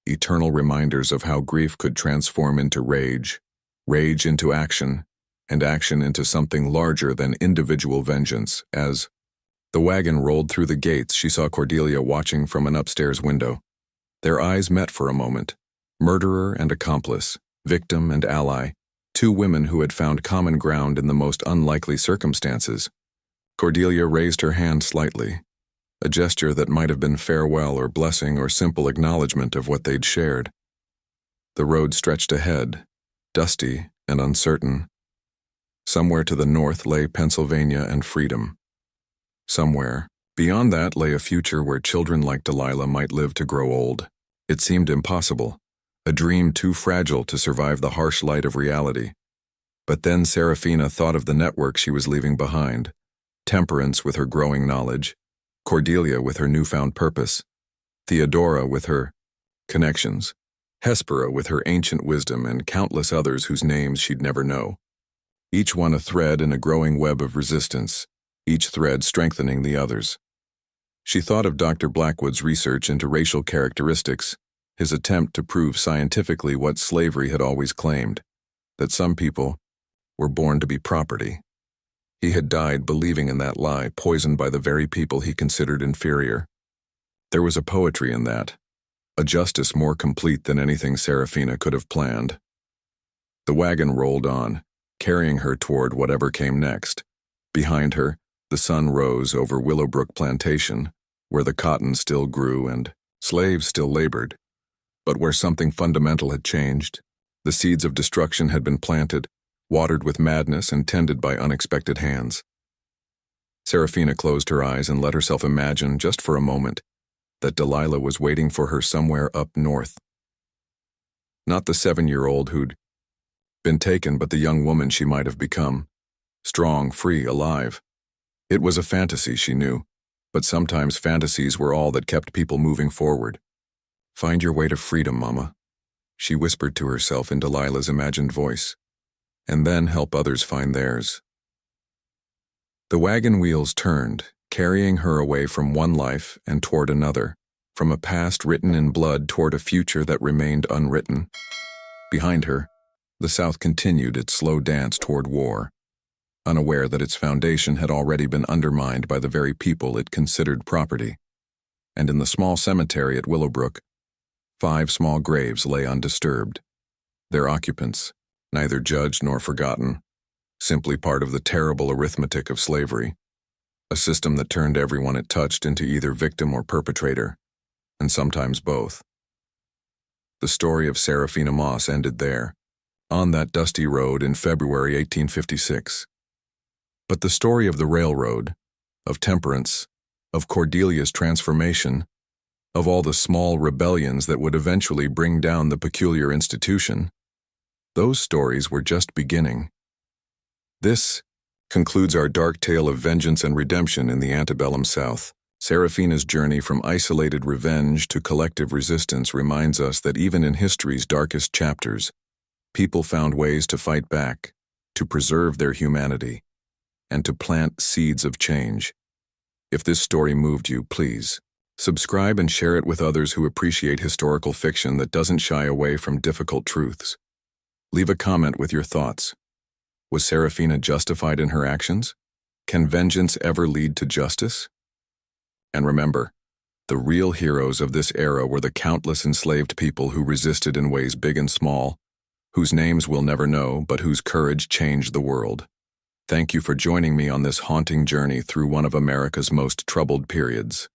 eternal reminders of how grief could transform into rage, rage into action, and action into something larger than individual vengeance. As the wagon rolled through the gates, she saw Cordelia watching from an upstairs window. Their eyes met for a moment. Murderer and accomplice, victim and ally, 2 women who had found common ground in the most unlikely circumstances. Cordelia raised her hand slightly, a gesture that might have been farewell or blessing or simple acknowledgement of what they'd shared. The road stretched ahead, dusty and uncertain. Somewhere to the north lay Pennsylvania and freedom. Somewhere beyond that lay a future where children like Delilah might live to grow old. It seemed impossible, a dream too fragile to survive the harsh light of reality. But then Serafina thought of the network she was leaving behind: Temperance with her growing knowledge, Cordelia with her newfound purpose, Theodora with her connections, Hespera with her ancient wisdom, and countless others whose names she'd never know. Each one a thread in a growing web of resistance, each thread strengthening the others. She thought of Dr. Blackwood's research into racial characteristics, his attempt to prove scientifically what slavery had always claimed, that some people were born to be property. He had died believing in that lie, poisoned by the very people he considered inferior. There was a poetry in that, a justice more complete than anything Serafina could have planned. The wagon rolled on, carrying her toward whatever came next. Behind her, the sun rose over Willowbrook Plantation, where the cotton still grew and slaves still labored. But where something fundamental had changed, the seeds of destruction had been planted, watered with madness and tended by unexpected hands. Serafina closed her eyes and let herself imagine, just for a moment, that Delilah was waiting for her somewhere up north. Not the 7-year-old who'd been taken, but the young woman she might have become, strong, free, alive. It was a fantasy, she knew, but sometimes fantasies were all that kept people moving forward. "Find your way to freedom, Mama," she whispered to herself in Delilah's imagined voice, "and then help others find theirs." The wagon wheels turned, carrying her away from one life and toward another, from a past written in blood toward a future that remained unwritten. Behind her, the South continued its slow dance toward war, unaware that its foundation had already been undermined by the very people it considered property. And in the small cemetery at Willowbrook, 5 small graves lay undisturbed, their occupants neither judged nor forgotten, simply part of the terrible arithmetic of slavery, a system that turned everyone it touched into either victim or perpetrator, and sometimes both. The story of Serafina Moss ended there, on that dusty road in February 1856. But the story of the railroad, of Temperance, of Cordelia's transformation, of all the small rebellions that would eventually bring down the peculiar institution, those stories were just beginning. This concludes our dark tale of vengeance and redemption in the antebellum South. Serafina's journey from isolated revenge to collective resistance reminds us that even in history's darkest chapters, people found ways to fight back, to preserve their humanity, and to plant seeds of change. If this story moved you, please subscribe and share it with others who appreciate historical fiction that doesn't shy away from difficult truths. Leave a comment with your thoughts. Was Serafina justified in her actions? Can vengeance ever lead to justice? And remember, the real heroes of this era were the countless enslaved people who resisted in ways big and small, whose names we'll never know, but whose courage changed the world. Thank you for joining me on this haunting journey through one of America's most troubled periods.